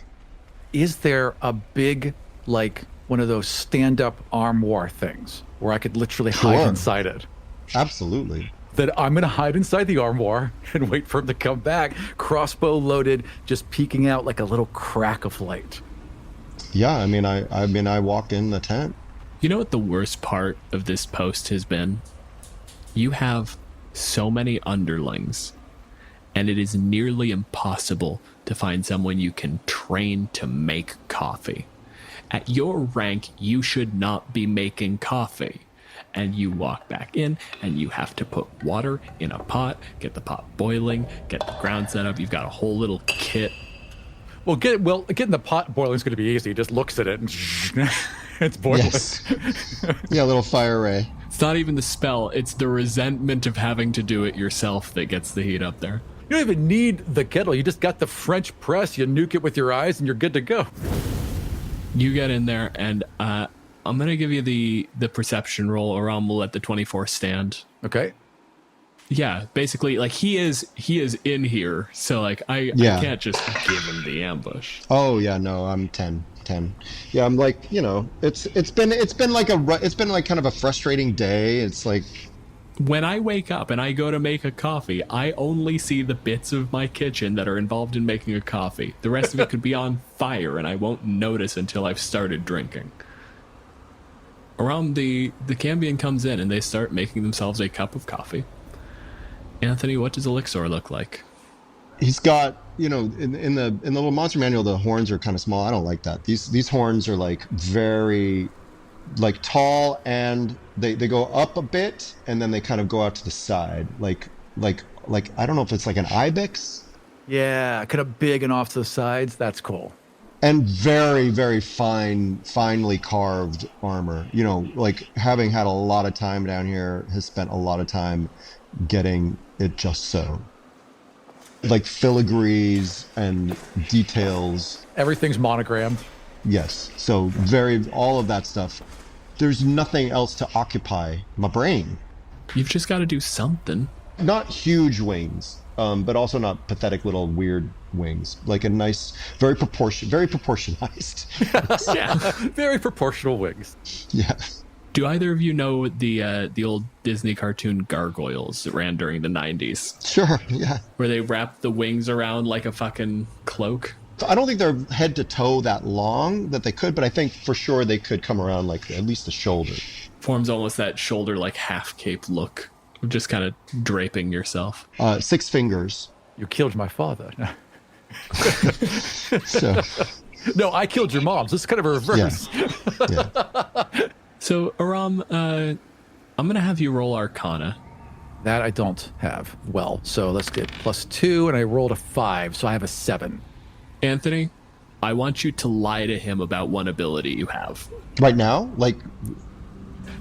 Is there a big, like, one of those stand-up armoire things where I could literally hide inside it? Absolutely. That I'm going to hide inside the armoire and wait for him to come back, crossbow loaded, just peeking out like a little crack of light. Yeah, I mean, I walk in the tent. You know what the worst part of this post has been? You have so many underlings, and it is nearly impossible to find someone you can train to make coffee. At your rank, you should not be making coffee. and you walk back in, and you have to put water in a pot, get the pot boiling, get the ground set up. You've got a whole little kit. Well, getting the pot boiling is going to be easy. He just looks at it and it's boiling. Yes. Yeah, a little fire ray. It's not even the spell, it's the resentment of having to do it yourself that gets the heat up there. You don't even need the kettle. You just got the French press. You nuke it with your eyes and you're good to go. You get in there, and I'm going to give you the perception roll, or we'll let the 24 stand. Okay. Yeah, basically, like, he is in here, so, like, I can't just give him the ambush. Oh, yeah, no, I'm 10. Yeah, I'm like, it's been like kind of a frustrating day. It's like, when I wake up and I go to make a coffee, I only see the bits of my kitchen that are involved in making a coffee. The rest of it could be on fire, and I won't notice until I've started drinking. Around the Cambion comes in, and they start making themselves a cup of coffee. Anthony, what does Elixir look like? he's got, in the little monster manual, the horns are kind of small. I don't like that. These horns are like very like tall, and they go up a bit and then they kind of go out to the side, like I don't know if it's like an ibex. Yeah, kind of big and off to the sides. That's cool. And very, very finely carved armor. Like having had a lot of time down here, has spent a lot of time getting it just so. Like filigrees and details. Everything's monogrammed. Yes. So all of that stuff. There's nothing else to occupy my brain. You've just got to do something. Not huge wings, but also not pathetic little weird wings. Like a nice, very proportionized. Yeah. Very proportional wings. Yeah. Do either of you know the old Disney cartoon Gargoyles that ran during the 90s? Sure, yeah. Where they wrap the wings around like a fucking cloak? I don't think they're head to toe that long that they could, but I think for sure they could come around like at least the shoulder. Forms almost that shoulder like half cape look. Just kind of draping yourself. 6 fingers. You killed my father. So, no, I killed your mom. So it's kind of a reverse. yeah. So, Aram, I'm going to have you roll Arcana. That I don't have. Well, so let's get +2, and I rolled a 5, so I have a 7. Anthony, I want you to lie to him about one ability you have. Right now? Like...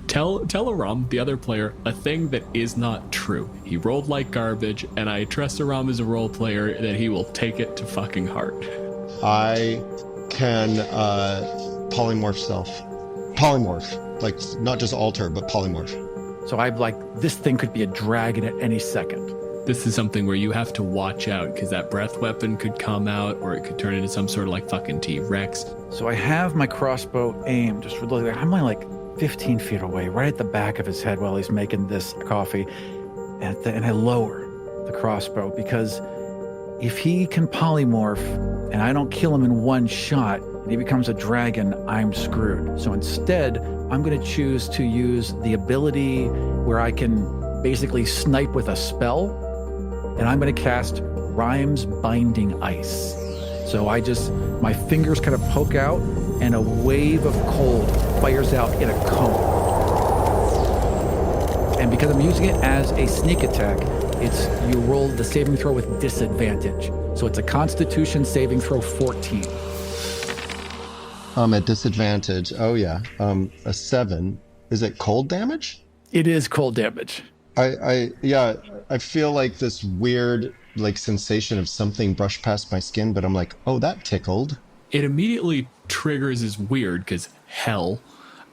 Tell Aram, the other player, a thing that is not true. He rolled like garbage, and I trust Aram as a role player that he will take it to fucking heart. I can polymorph self. Polymorph. Like, not just alter, but polymorph. So I'm like, this thing could be a dragon at any second. This is something where you have to watch out, because that breath weapon could come out, or it could turn into some sort of like fucking T-Rex. So I have my crossbow aimed, just for looking. I'm only like 15 feet away, right at the back of his head while he's making this coffee. And I lower the crossbow, because if he can polymorph and I don't kill him in one shot and he becomes a dragon, I'm screwed. So instead, I'm going to choose to use the ability where I can basically snipe with a spell, and I'm going to cast Rhyme's Binding Ice. So my fingers kind of poke out, and a wave of cold fires out in a cone. And because I'm using it as a sneak attack, you roll the saving throw with disadvantage. So it's a Constitution saving throw 14. At disadvantage. Oh yeah. A 7. Is it cold damage? It is cold damage. I feel like this weird like sensation of something brushed past my skin, but I'm like, oh, that tickled. It immediately triggers as weird, because hell,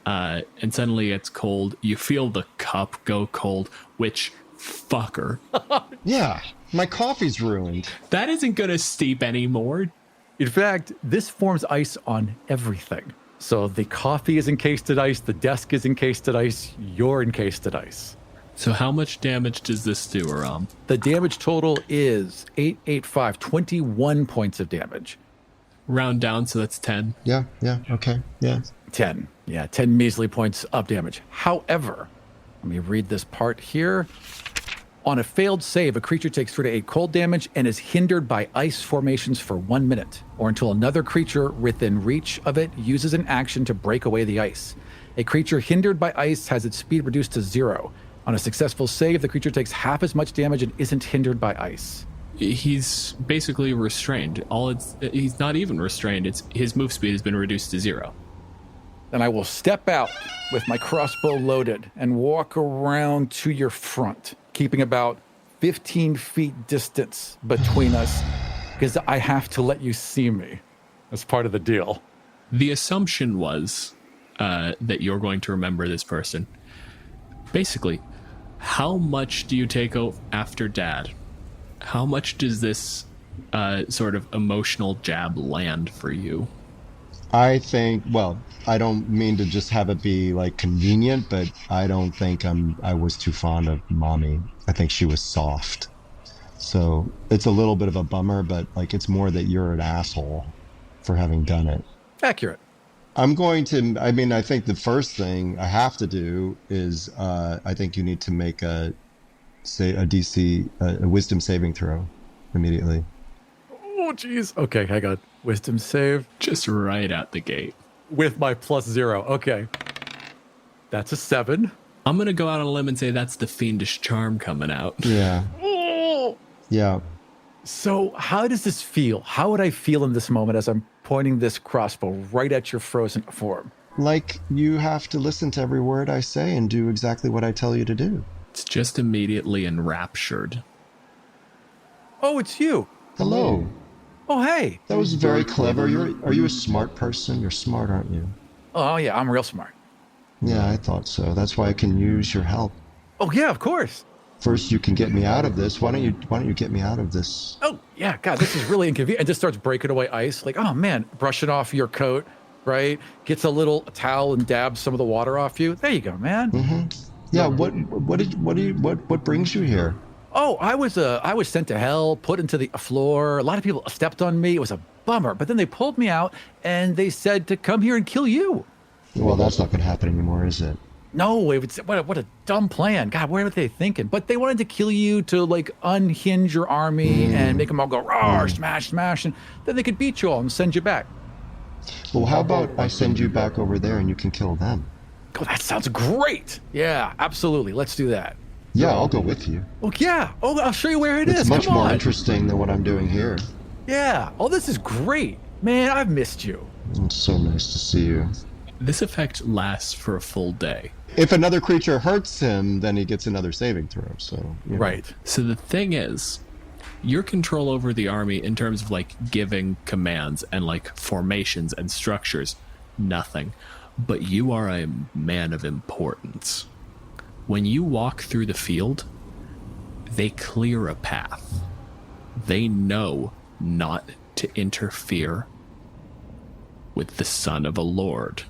and suddenly it's cold. You feel the cup go cold, which fucker. Yeah, my coffee's ruined. That isn't going to steep anymore. In fact, this forms ice on everything. So the coffee is encased in ice, the desk is encased in ice, you're encased in ice. So how much damage does this do, Aram? The damage total is 8, 8, 5, 21 points of damage. Round down, so that's 10. Yeah, okay, yeah. 10. Yeah, 10 measly points of damage. However, let me read this part here. On a failed save, a creature takes 3 to 8 cold damage and is hindered by ice formations for 1 minute, or until another creature within reach of it uses an action to break away the ice. A creature hindered by ice has its speed reduced to 0. On a successful save, the creature takes half as much damage and isn't hindered by ice. He's basically restrained. He's not even restrained. It's his move speed has been reduced to 0. Then I will step out with my crossbow loaded and walk around to your front, keeping about 15 feet distance between us, because I have to let you see me. That's part of the deal. The assumption was that you're going to remember this person. Basically, how much do you take after Dad? How much does this sort of emotional jab land for you? I think, well, I don't mean to just have it be like convenient, but I don't think I was too fond of Mommy. I think she was soft. So it's a little bit of a bummer, but like it's more that you're an asshole for having done it. Accurate. I think the first thing I have to do is I think you need to make a wisdom saving throw immediately. Oh, jeez. Okay, hang on. Wisdom save. Just right out the gate. With my +0. Okay. That's a 7. I'm going to go out on a limb and say that's the fiendish charm coming out. Yeah. Oh. Yeah. So how does this feel? How would I feel in this moment as I'm pointing this crossbow right at your frozen form? Like you have to listen to every word I say and do exactly what I tell you to do. It's just immediately enraptured. Oh, it's you. Hello. Oh, hey. That was very clever. Are you a smart person? You're smart, aren't you? Oh, yeah, I'm real smart. Yeah, I thought so. That's why I can use your help. Oh, yeah, of course. First, you can get me out of this. Why don't you get me out of this? Oh, yeah, God, this is really inconvenient. And just starts breaking away ice. Like, oh, man, brushing off your coat, right? Gets a little towel and dabs some of the water off you. There you go, man. Mm-hmm. Yeah, what brings you here? Oh, I was sent to hell, put into the floor. A lot of people stepped on me. It was a bummer. But then they pulled me out and they said to come here and kill you. Well, that's not going to happen anymore, is it? No, what a dumb plan. God, what were they thinking? But they wanted to kill you to like unhinge your army and make them all go roar, smash, smash, and then they could beat you all and send you back. Well, how about I send you back over there and you can kill them? Oh, that sounds great. Yeah, absolutely. Let's do that. Yeah, I'll go with you. Oh, yeah. Oh, I'll show you where it is. It's much Come more on. interesting than what I'm doing here. Yeah. Oh, this is great. Man, I've missed you. It's so nice to see you. This effect lasts for a full day. If another creature hurts him, then he gets another saving throw. So you know. Right. So the thing is, your control over the army in terms of like giving commands and like formations and structures, nothing. But you are a man of importance. When you walk through the field, they clear a path. They know not to interfere with the son of a lord.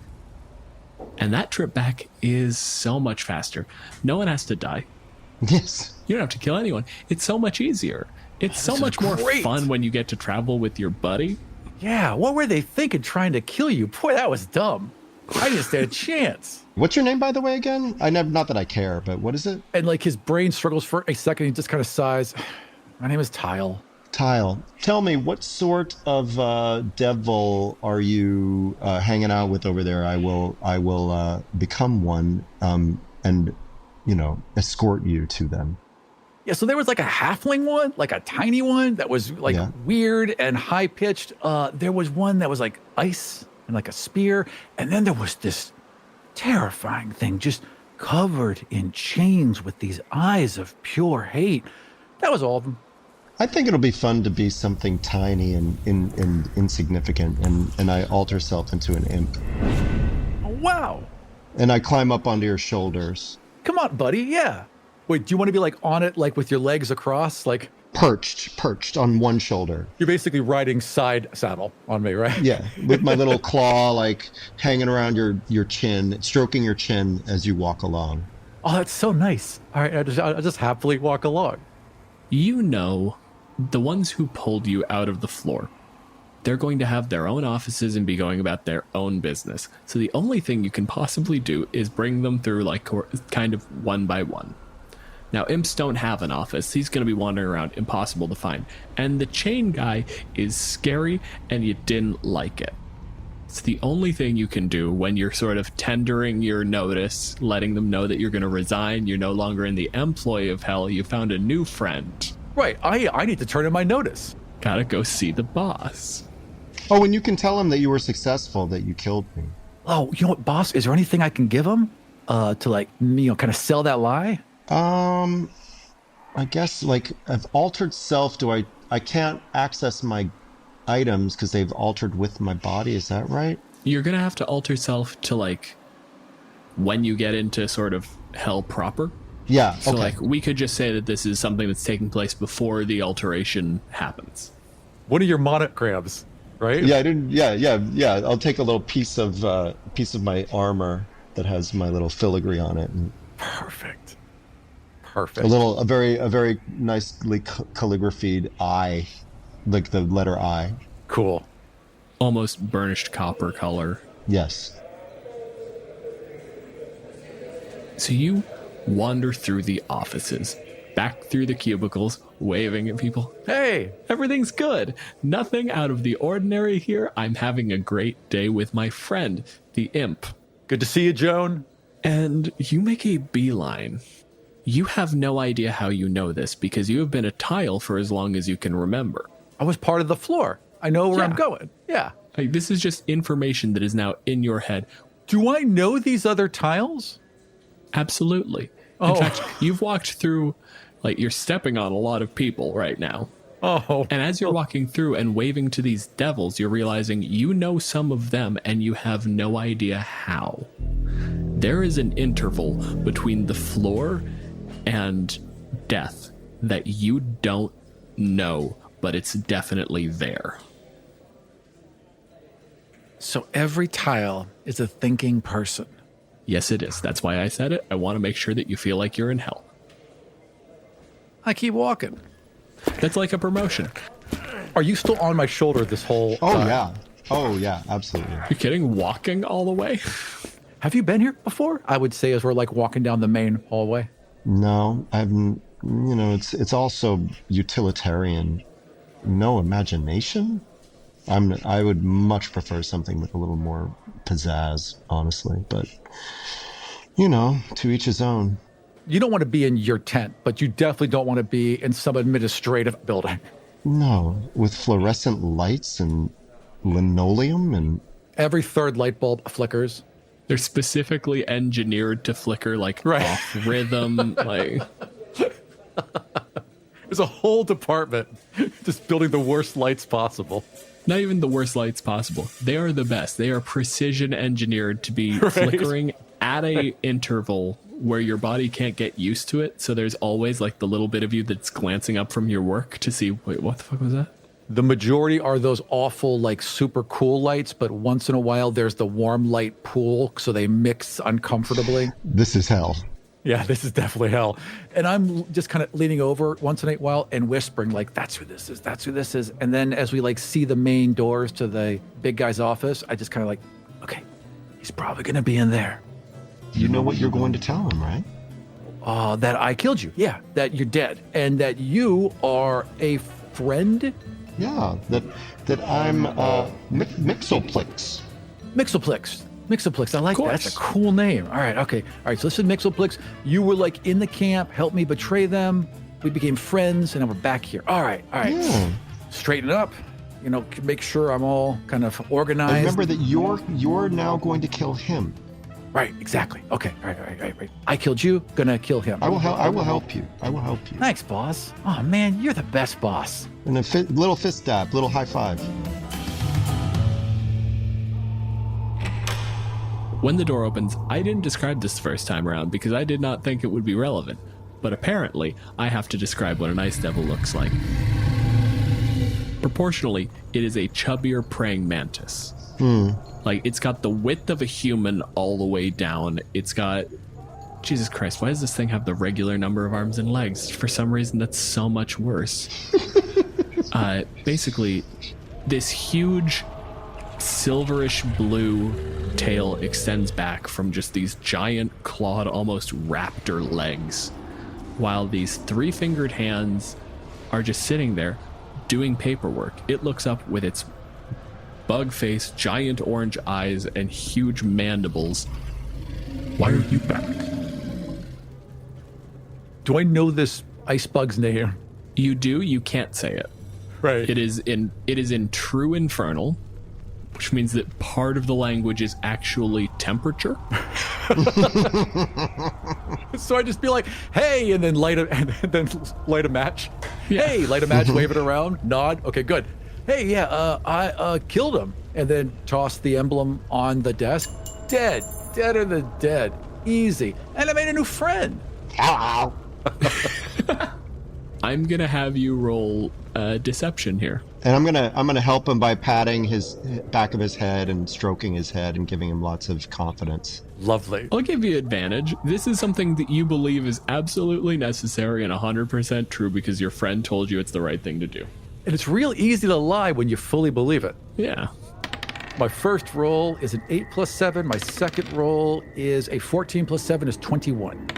And that trip back is so much faster. No one has to die. Yes. You don't have to kill anyone. It's so much easier. It's so much more fun when you get to travel with your buddy. Yeah, what were they thinking trying to kill you? Boy, that was dumb. I didn't stand a chance. What's your name, by the way, again? Not that I care, but what is it? And like his brain struggles for a second. He just kind of sighs. My name is Tile. Tile. Tell me, what sort of devil are you hanging out with over there? I will become one and, escort you to them. Yeah, so there was like a halfling one, like a tiny one that was like weird and high pitched. There was one that was like ice and like a spear. And then there was this terrifying thing just covered in chains with these eyes of pure hate. That was all of them. I think it'll be fun to be something tiny and insignificant, and I alter self into an imp. Oh, wow. And I climb up onto your shoulders. Come on, buddy. Yeah. Wait, do you want to be like on it, like with your legs across? Like perched on one shoulder. You're basically riding side saddle on me, right? Yeah, with my little claw like hanging around your chin, stroking your chin as you walk along. Oh, that's so nice. All right, I'll just happily walk along. You know, the ones who pulled you out of the floor, they're going to have their own offices and be going about their own business. So the only thing you can possibly do is bring them through like kind of one by one. Now, imps don't have an office. He's going to be wandering around, impossible to find. And the chain guy is scary, and you didn't like it. It's the only thing you can do when you're sort of tendering your notice, letting them know that you're going to resign. You're no longer in the employ of hell. You found a new friend. Right. I need to turn in my notice. Gotta go see the boss. Oh, and you can tell him that you were successful, that you killed me. Oh, you know what, boss? Is there anything I can give him to like, you know, kind of sell that lie? I guess like I've altered self. I can't access my items because they've altered with my body. Is that right? You're gonna have to alter self to like when you get into sort of hell proper. Yeah. So okay. like we could just say that this is something that's taking place before the alteration happens. One of your monograms, right? Yeah, I didn't. Yeah. I'll take a little piece of my armor that has my little filigree on it. And Perfect. a very nicely calligraphied I, like the letter I. Cool. Almost burnished copper color. Yes. So you wander through the offices, back through the cubicles, waving at people. Hey, everything's good. Nothing out of the ordinary here. I'm having a great day with my friend, the imp. Good to see you, Joan. And you make a beeline. You have no idea how you know this because you have been a tile for as long as you can remember. I was part of the floor. I know where I'm going. Yeah. Like, this is just information that is now in your head. Do I know these other tiles? Absolutely. Oh. In fact, you've walked through, like, you're stepping on a lot of people right now. Oh. And as you're walking through and waving to these devils, you're realizing you know some of them and you have no idea how. There is an interval between the floor and death that you don't know, but it's definitely there. So every tile is a thinking person. Yes, it is. That's why I said it. I want to make sure that you feel like you're in hell. I keep walking. That's like a promotion. Are you still on my shoulder this whole time? Oh yeah, absolutely. You're kidding? Walking all the way? Have you been here before? I would say as we're like walking down the main hallway. No, I haven't. You know, it's also utilitarian. No imagination. I would much prefer something with a little more pizzazz, honestly. But you know, to each his own. You don't want to be in your tent, but you definitely don't want to be in some administrative building. No, with fluorescent lights and linoleum and Every third light bulb flickers. They're specifically engineered to flicker like off rhythm. Like There's a whole department just building the worst lights possible. not even the worst lights possible. They are the best. They are precision engineered to be flickering at a interval where your body can't get used to it. So there's always like the little bit of you that's glancing up from your work to see, wait, what the fuck was that? The majority are those awful, like super cool lights, but once in a while there's the warm light pool, so they mix uncomfortably. this is hell. Yeah, this is definitely hell. And I'm just kind of leaning over once in a while and whispering, like, that's who this is, that's who this is. And then as we like see the main doors to the big guy's office, I just kind of like, okay, he's probably going to be in there. You know what you're going to tell him, right? That I killed you. Yeah, that you're dead. And that you are a friend. Yeah, that I'm Mixoplix. Mixoplix, I like that. That's a cool name. All right, okay. All right, so this is Mixoplix. You were like in the camp, helped me betray them. We became friends, and now we're back here. All right. Yeah. Straighten it up. You know, make sure I'm all kind of organized. And remember that you're now going to kill him. Right, exactly. Okay, all right. I killed you, gonna kill him. I will help you. Thanks, boss. Oh, man, you're the best boss. And a little fist dab, little high five. When the door opens, I didn't describe this the first time around because I did not think it would be relevant. But apparently, I have to describe what an ice devil looks like. Proportionally, it is a chubbier praying mantis. Like, it's got the width of a human all the way down. It's got... Jesus Christ, why does this thing have the regular number of arms and legs? For some reason, that's so much worse. Basically, this huge silverish blue tail extends back from just these giant clawed, almost raptor legs, while these three-fingered hands are just sitting there doing paperwork. It looks up with its bug face, giant orange eyes, and huge mandibles. Why are you back? Do I know this ice bug's name? You do, you can't say it. Right. It is in True Infernal, which means that part of the language is actually temperature. So I just be like, hey, and then light a match. Yeah. Hey, light a match, wave it around, nod. Okay, good. Hey, yeah, I killed him. And then toss the emblem on the desk. Deader than dead. Easy. And I made a new friend. Hello. I'm gonna have you roll deception here. And I'm gonna help him by patting his back of his head and stroking his head and giving him lots of confidence. Lovely. I'll give you advantage. This is something that you believe is absolutely necessary and 100% true because your friend told you it's the right thing to do. And it's real easy to lie when you fully believe it. Yeah. My first roll is an 8 plus 7. My second roll is a 14 plus 7 is 21.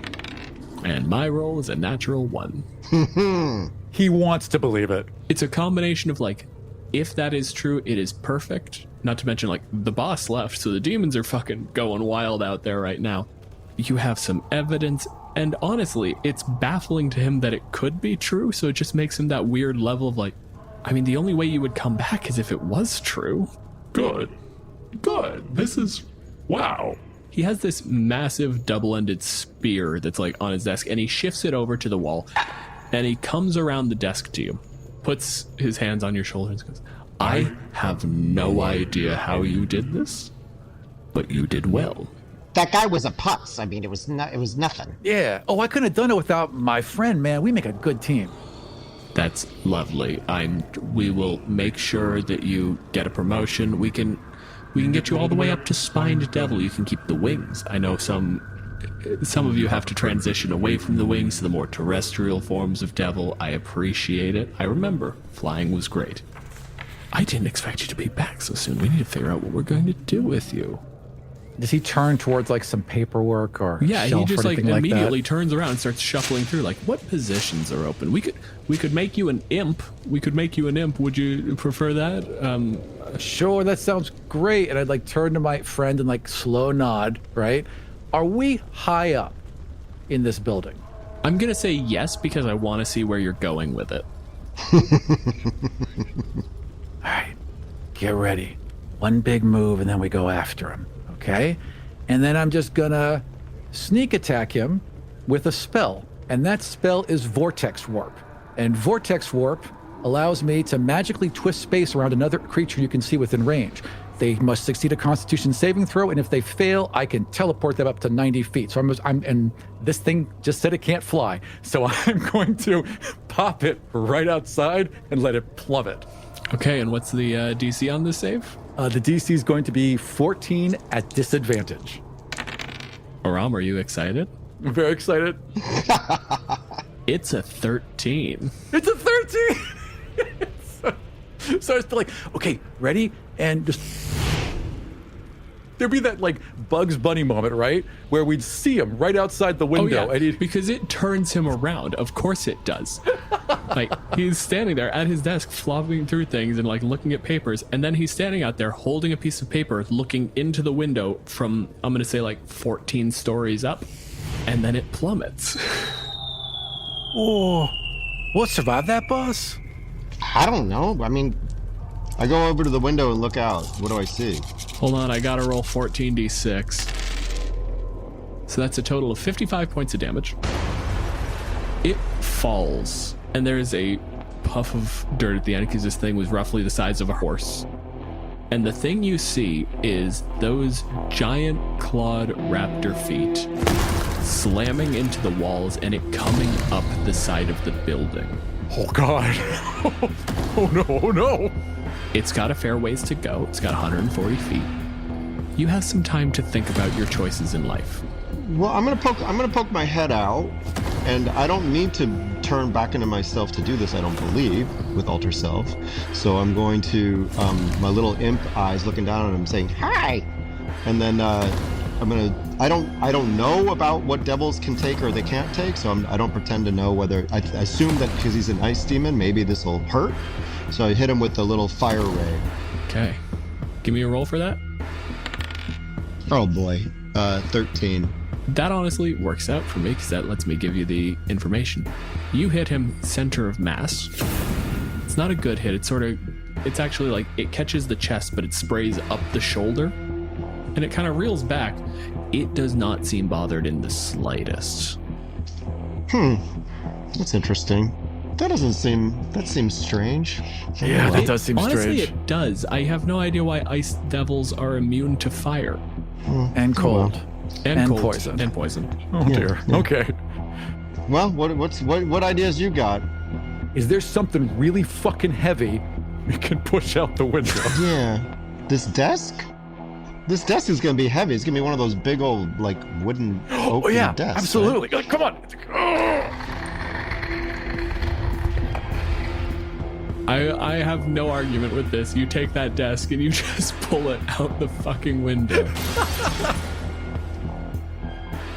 And my roll is a natural 1. He wants to believe it. It's a combination of like, if that is true, it is perfect. Not to mention like the boss left, so the demons are fucking going wild out there right now. You have some evidence, and honestly, it's baffling to him that it could be true, so it just makes him that weird level of like, I mean, the only way you would come back is if it was true. Good. This is... wow. He has this massive double-ended spear that's like on his desk, and he shifts it over to the wall, and he comes around the desk to you, puts his hands on your shoulders, and goes, I have no idea how you did this, but you did well. That guy was a putz. I mean, it was nothing. Yeah. Oh, I couldn't have done it without my friend, man. We make a good team. That's lovely. We will make sure that you get a promotion. We can get you all the way up to spined devil. You can keep the wings. I know some of you have to transition away from the wings to the more terrestrial forms of devil. I appreciate it. I remember flying was great. I didn't expect you to be back so soon. We need to figure out what we're going to do with you. Does he turn towards like some paperwork or Yeah, he shelf just or like anything immediately that? turns around and starts shuffling through like, what positions are open? We could make you an imp. Would you prefer that? Sure, that sounds great. And I'd like turn to my friend and like slow nod, right? Are we high up in this building? I'm going to say yes because I want to see where you're going with it. All right, get ready. One big move and then we go after him, okay? And then I'm just gonna sneak attack him with a spell. And that spell is Vortex Warp. And Vortex Warp allows me to magically twist space around another creature you can see within range. They must succeed a Constitution saving throw, and if they fail, I can teleport them up to 90 feet. So and this thing just said it can't fly. So I'm going to pop it right outside and let it plummet. Okay, and what's the DC on this save? The DC is going to be 14 at disadvantage. Aram, are you excited? I'm very excited. It's a 13. It's a 13! So I was like, okay, ready? And just... There'd be that, like, Bugs Bunny moment, right? Where we'd see him right outside the window. Oh, yeah, and he'd... because it turns him around. Of course it does. Like, he's standing there at his desk, flopping through things and, like, looking at papers. And then he's standing out there holding a piece of paper, looking into the window from, I'm going to say, like, 14 stories up. And then it plummets. Oh, what survived that, boss? I don't know. I mean, I go over to the window and look out. What do I see? Hold on, I gotta roll 14d6. So that's a total of 55 points of damage. It falls, and there is a puff of dirt at the end because this thing was roughly the size of a horse. And the thing you see is those giant clawed raptor feet slamming into the walls and it coming up the side of the building. Oh, God. Oh, no, oh, no. It's got a fair ways to go. It's got 140 feet. You have some time to think about your choices in life. Well, I'm gonna poke my head out, and I don't need to turn back into myself to do this. I don't believe with alter self. So I'm going to my little imp eyes looking down at him, saying hi, and then I'm gonna. I don't know about what devils can take or they can't take, so I don't pretend to know whether. I assume that because he's an ice demon, maybe this will hurt. So I hit him with the little fire ray. Okay. Give me a roll for that. Oh boy, 13. That honestly works out for me because that lets me give you the information. You hit him center of mass. It's not a good hit. It's actually like it catches the chest, but it sprays up the shoulder and it kind of reels back. It does not seem bothered in the slightest. That's interesting. That seems strange. Yeah, that does seem Honestly, strange. it does. I have no idea why ice devils are immune to fire. And cold. And cold. poison. And poison. Oh dear. Yeah. Okay. Well, what ideas you got? Is there something really fucking heavy we can push out the window? Yeah. This desk? This desk is gonna be heavy. It's gonna be one of those big old like wooden oak Oh yeah, desks. absolutely. Like, come on. I have no argument with this. You take that desk and you just pull it out the fucking window.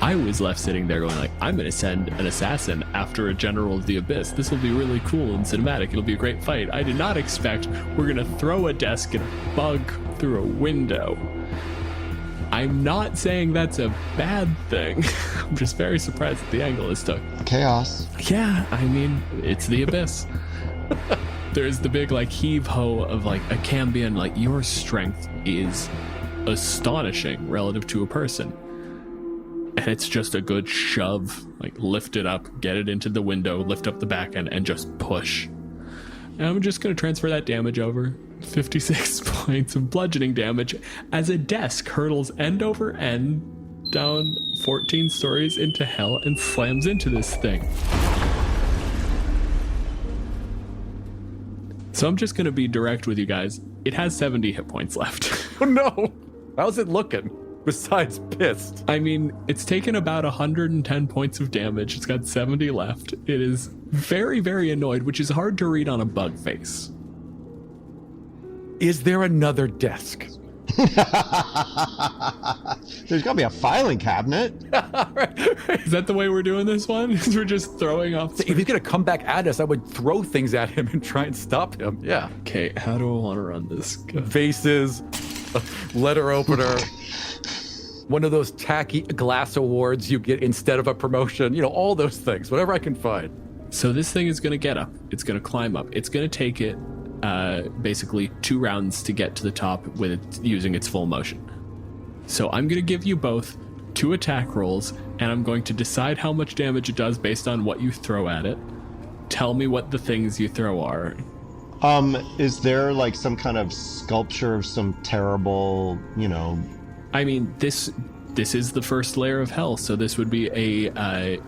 I was left sitting there going like, I'm going to send an assassin after a general of the abyss. This will be really cool and cinematic. It'll be a great fight. I did not expect we're going to throw a desk and a bug through a window. I'm not saying that's a bad thing. I'm just very surprised at the angle this took. Chaos. Yeah, I mean, it's the abyss. There's the big like heave ho of like a Cambion, like your strength is astonishing relative to a person. And it's just a good shove, like lift it up, get it into the window, lift up the back end, and just push. And I'm just going to transfer that damage over. 56 points of bludgeoning damage as a desk hurtles end over end down 14 stories into hell and slams into this thing. So I'm just going to be direct with you guys. It has 70 hit points left. Oh no. How's it looking? Besides pissed. I mean, it's taken about 110 points of damage. It's got 70 left. It is very, very annoyed, which is hard to read on a bug face. Is there another desk? There's gotta be a filing cabinet. Is that the way we're doing this one? Is we're just throwing off... If he's gonna come back at us, I would throw things at him and try and stop him. Yeah. Okay, how do I want to run this? Vases, a letter opener, one of those tacky glass awards you get instead of a promotion, you know, all those things, whatever I can find. So this thing is going to get up. It's going to climb up. It's going to take it basically 2 rounds to get to the top with it using its full motion. So I'm going to give you both 2 attack rolls, and I'm going to decide how much damage it does based on what you throw at it. Tell me what the things you throw are. Is there like some kind of sculpture of some terrible, you know... I mean, this is the first layer of hell, so this would be a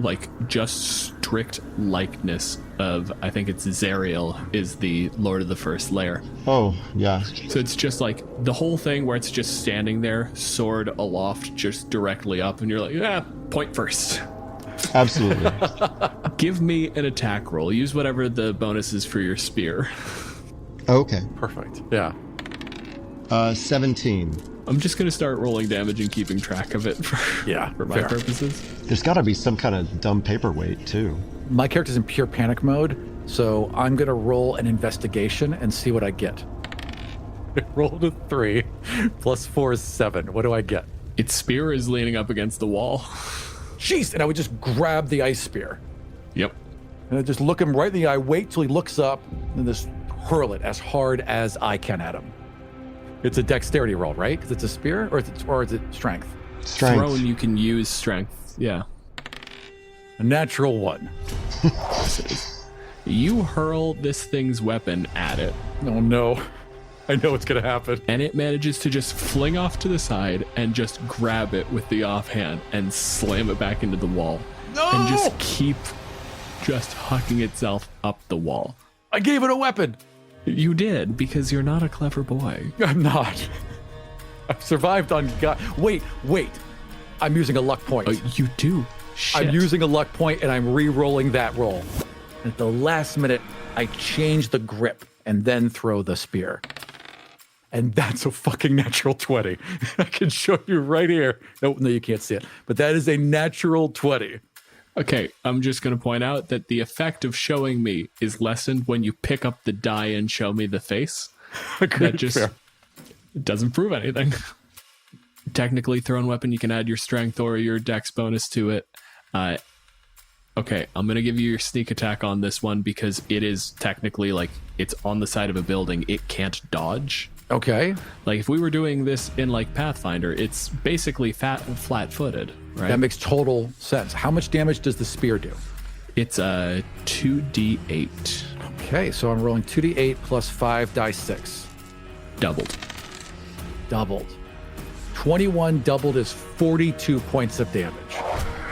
like just strict likeness of, I think it's Zariel is the Lord of the First Layer. Oh, yeah. So it's just like the whole thing where it's just standing there, sword aloft, just directly up, and you're like, point first. Absolutely. Give me an attack roll. Use whatever the bonus is for your spear. Okay. Perfect. Yeah. 17. I'm just going to start rolling damage and keeping track of it for my fair. purposes. There's got to be some kind of dumb paperweight, too. My character's in pure panic mode, so I'm gonna roll an investigation and see what I get. I rolled a 3, plus 4 is 7. What do I get? Its spear is leaning up against the wall. Jeez, and I would just grab the ice spear. Yep. And I just look him right in the eye, wait till he looks up, and just hurl it as hard as I can at him. It's a dexterity roll, right? Because it's a spear, or is it strength? Strength. Thrown, you can use strength. Yeah. A natural 1. You hurl this thing's weapon at it, Oh no. I know what's gonna happen. and it manages to just fling off to the side and just grab it with the offhand and slam it back into the wall. No! And just keep just hucking itself up the wall. I gave it a weapon. You did, because you're not a clever boy. I'm not. I've survived on God. Wait. I'm using a luck point. You do. Shit. I'm using a luck point and I'm re-rolling that roll. At the last minute, I change the grip and then throw the spear. And that's a fucking natural 20. I can show you right here. No, you can't see it. But that is a natural 20. Okay, I'm just going to point out that the effect of showing me is lessened when you pick up the die and show me the face. Agreed. That just Fair. It doesn't prove anything. Technically, thrown weapon, you can add your strength or your dex bonus to it. Okay, I'm going to give you your sneak attack on this one because it is technically like it's on the side of a building. It can't dodge. Okay. Like if we were doing this in like Pathfinder, it's basically flat-footed, right? That makes total sense. How much damage does the spear do? It's a 2d8. Okay, so I'm rolling 2d8 plus 5 die 6. Doubled. 21 doubled is 42 points of damage.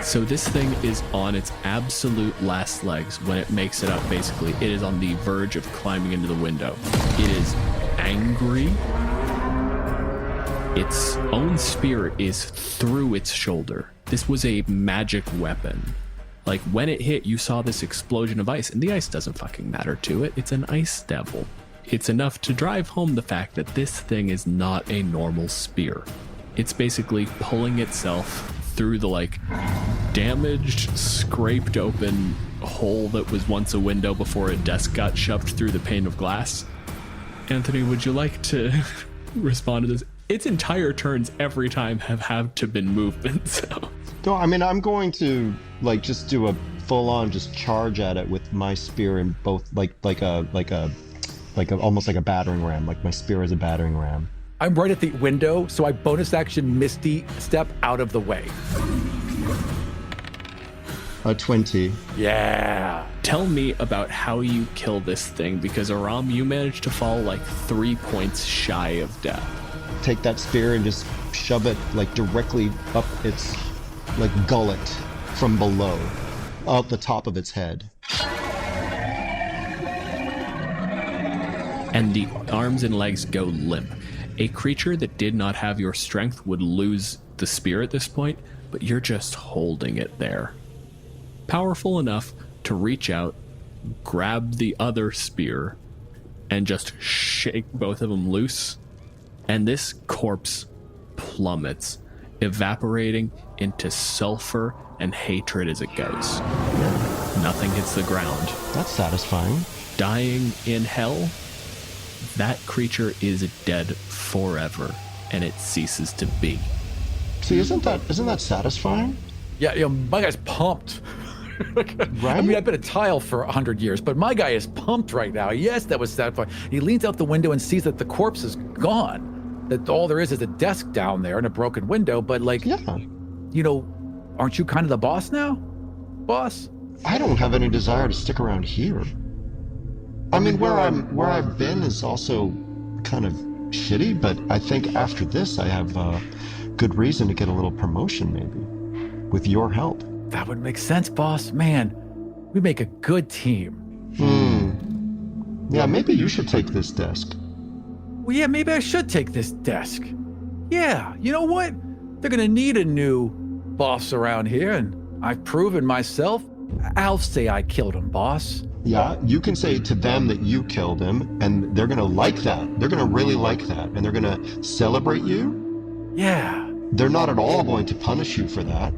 So this thing is on its absolute last legs when it makes it up, basically. It is on the verge of climbing into the window. It is angry. Its own spear is through its shoulder. This was a magic weapon. Like, when it hit, you saw this explosion of ice, and the ice doesn't fucking matter to it. It's an ice devil. It's enough to drive home the fact that this thing is not a normal spear. It's basically pulling itself through the, like, damaged, scraped open hole that was once a window before a desk got shoved through the pane of glass. Anthony, would you like to respond to this? Its entire turns every time have had to been movement, so... No, I mean, I'm going to, like, just do a full-on just charge at it with my spear in both, almost like a battering ram. Like, my spear is a battering ram. I'm right at the window, so I bonus action Misty step out of the way. A 20. Yeah. Tell me about how you kill this thing, because Aram, you managed to fall like 3 points shy of death. Take that spear and just shove it like directly up its like gullet from below, up the top of its head. And the arms and legs go limp. A creature that did not have your strength would lose the spear at this point, but you're just holding it there. Powerful enough to reach out, grab the other spear, and just shake both of them loose. And this corpse plummets, evaporating into sulfur and hatred as it goes. Nothing hits the ground. That's satisfying. Dying in hell, that creature is dead forever, and it ceases to be. See, isn't that satisfying? Yeah, my guy's pumped. Right? I mean, I've been a tile for 100 years, but my guy is pumped right now. Yes, that was satisfying. He leans out the window and sees that the corpse is gone. That all there is a desk down there and a broken window, but like, Yeah. you know, aren't you kind of the boss now? Boss? I don't have any desire to stick around here. I mean, where I've been is also kind of shitty, but I think after this I have good reason to get a little promotion, maybe, with your help. That would make sense, boss. Man, we make a good team. Yeah, maybe you should take this desk. Well, yeah, maybe I should take this desk. Yeah, you know what? They're gonna need a new boss around here, and I've proven myself. I'll say I killed him, boss. Yeah, you can say to them that you killed him, and they're gonna like that. They're gonna really like that, and they're gonna celebrate you. Yeah. They're not at all going to punish you for that.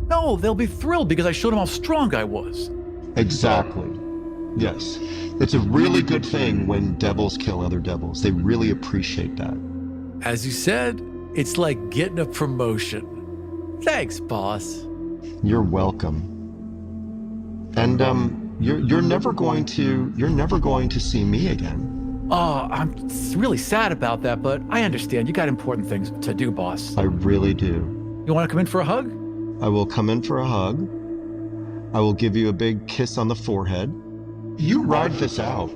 No, they'll be thrilled because I showed them how strong I was. Exactly. Yes. It's a really good thing when devils kill other devils. They really appreciate that. As you said, it's like getting a promotion. Thanks, boss. You're welcome. And you're never going to see me again. Oh, I'm really sad about that, but I understand. You got important things to do, boss. I really do. You want to come in for a hug? I will come in for a hug. I will give you a big kiss on the forehead. You ride this out.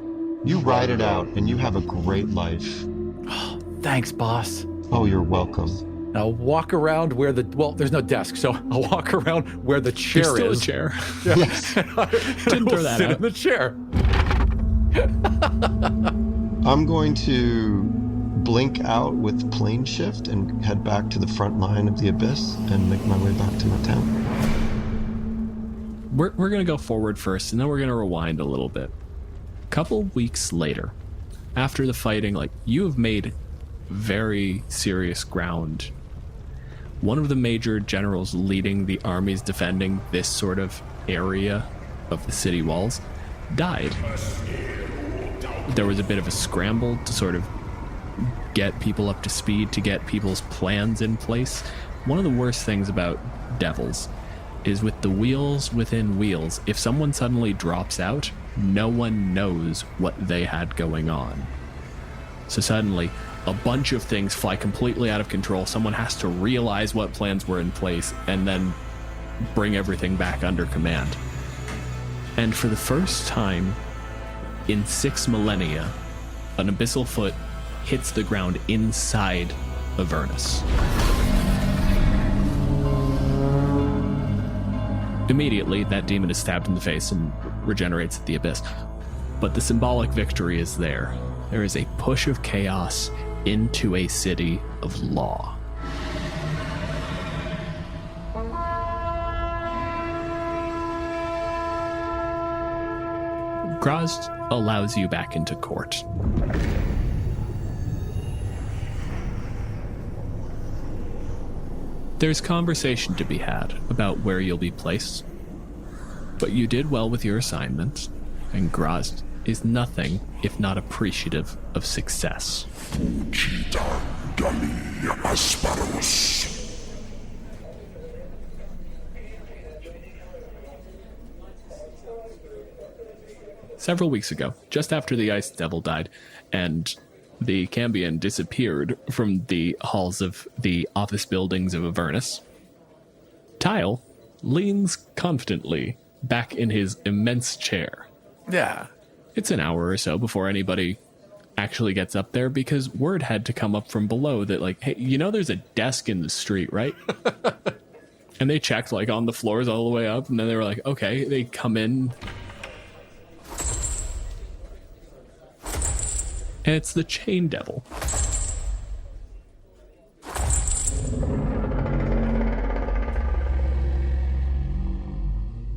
You ride it out, and you have a great life. Oh, thanks, boss. Oh, you're welcome. Now walk around where there's no desk, so I'll walk around where the chair There's still is. a chair. Yeah. Yes. Didn't throw that sit out. in the chair. I'm going to blink out with plane shift and head back to the front line of the abyss and make my way back to the town. We're going to go forward first, and then we're going to rewind a little bit. A couple weeks later, after the fighting, like, you have made very serious ground. One of the major generals leading the armies defending this sort of area of the city walls died. There was a bit of a scramble to sort of get people up to speed, to get people's plans in place. One of the worst things about devils is with the wheels within wheels, if someone suddenly drops out, no one knows what they had going on. So suddenly, a bunch of things fly completely out of control. Someone has to realize what plans were in place and then bring everything back under command. And for the first time in 6 millennia, an abyssal foot hits the ground inside Avernus. Immediately, that demon is stabbed in the face and regenerates at the abyss. But the symbolic victory is there. There is a push of chaos into a city of law. Grozd allows you back into court. There's conversation to be had about where you'll be placed, but you did well with your assignment, and Grozd is nothing if not appreciative of success. Several weeks ago, just after the Ice Devil died, and the Cambion disappeared from the halls of the office buildings of Avernus, Tile leans confidently back in his immense chair. Yeah. It's an hour or so before anybody actually gets up there, because word had to come up from below that, like, hey, you know there's a desk in the street, right? And they checked, like, on the floors all the way up, and then they were like, okay. They come in, and it's the Chain Devil.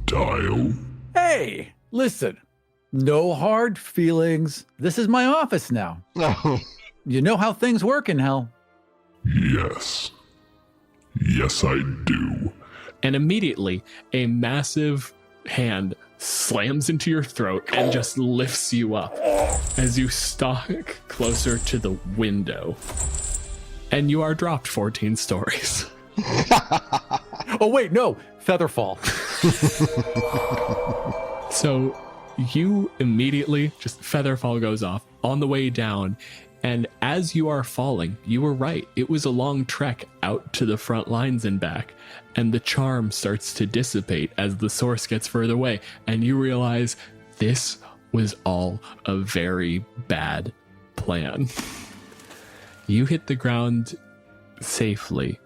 Dial. Hey, listen. No hard feelings. This is my office now. No. You know how things work in hell. Yes. Yes, I do. And immediately, a massive hand slams into your throat and just lifts you up as you stalk closer to the window. And you are dropped 14 stories. Oh, wait, no. Featherfall. So you immediately, just Featherfall goes off on the way down. And as you are falling, you were right. It was a long trek out to the front lines and back. And the charm starts to dissipate as the source gets further away. And you realize this was all a very bad plan. You hit the ground safely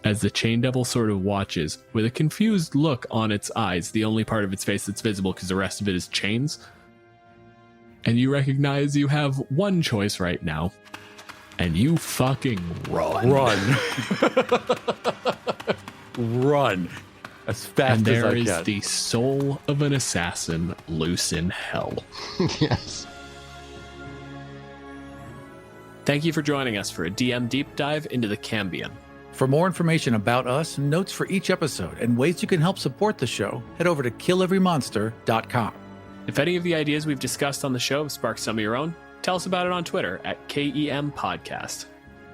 as the Chain Devil sort of watches with a confused look on its eyes, the only part of its face that's visible because the rest of it is chains. And you recognize you have one choice right now, and you fucking run. Run. As fast as I can. And there is the soul of an assassin loose in hell. Yes. Thank you for joining us for a DM deep dive into the Cambion. For more information about us, notes for each episode, and ways you can help support the show, head over to killeverymonster.com. If any of the ideas we've discussed on the show have sparked some of your own, tell us about it on Twitter at KEM Podcast.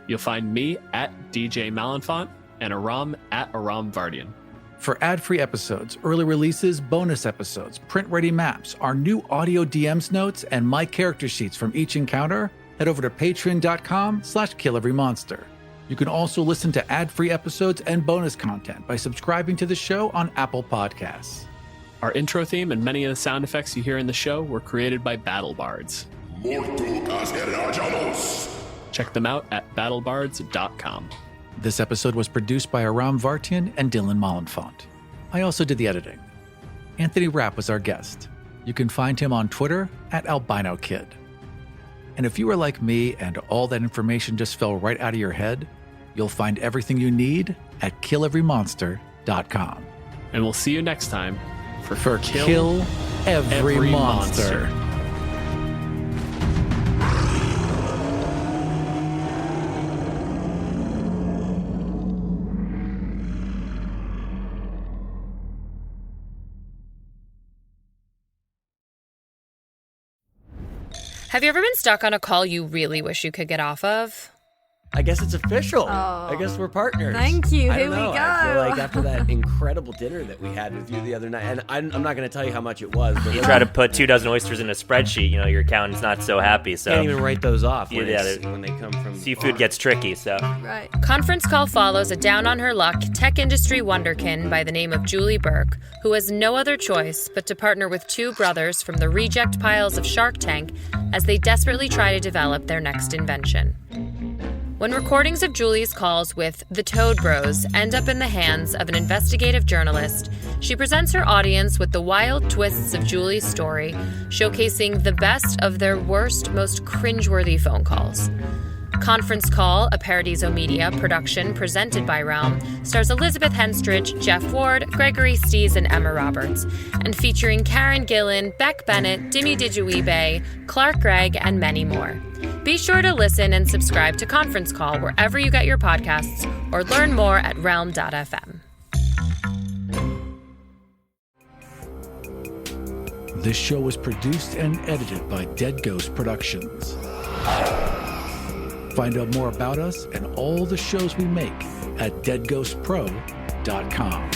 You'll find me at DJ Malenfant and Aram at Aram Vardian. For ad-free episodes, early releases, bonus episodes, print-ready maps, our new audio DMs notes, and my character sheets from each encounter, head over to patreon.com/killeverymonster. You can also listen to ad-free episodes and bonus content by subscribing to the show on Apple Podcasts. Our intro theme and many of the sound effects you hear in the show were created by Battle Bards. Check them out at battlebards.com. This episode was produced by Aram Vartian and Dylan Malenfant. I also did the editing. Anthony Rapp was our guest. You can find him on Twitter at AlbinoKid. And if you are like me and all that information just fell right out of your head, you'll find everything you need at killeverymonster.com. And we'll see you next time for Kill Every Monster. Have you ever been stuck on a call you really wish you could get off of? I guess it's official. Oh. I guess we're partners. Thank you. I Here don't know. we go. I feel like after that incredible dinner that we had with you the other night, and I'm not going to tell you how much it was, but You try to put 24 oysters in a spreadsheet, your accountant's not so happy. So can't even write those off when, Yeah, when they come from seafood gets tricky. So Right. Conference Call follows a down-on-her-luck tech industry wonderkin by the name of Julie Burke, who has no other choice but to partner with two brothers from the reject piles of Shark Tank as they desperately try to develop their next invention. When recordings of Julie's calls with the Toad Bros end up in the hands of an investigative journalist, she presents her audience with the wild twists of Julie's story, showcasing the best of their worst, most cringeworthy phone calls. Conference Call, a Paradiso Media production presented by Realm, stars Elizabeth Henstridge, Jeff Ward, Gregory Stees, and Emma Roberts, and featuring Karen Gillan, Beck Bennett, Dimi Dijuibe, Clark Gregg, and many more. Be sure to listen and subscribe to Conference Call wherever you get your podcasts, or learn more at realm.fm. This show was produced and edited by Dead Ghost Productions. Find out more about us and all the shows we make at deadghostpro.com.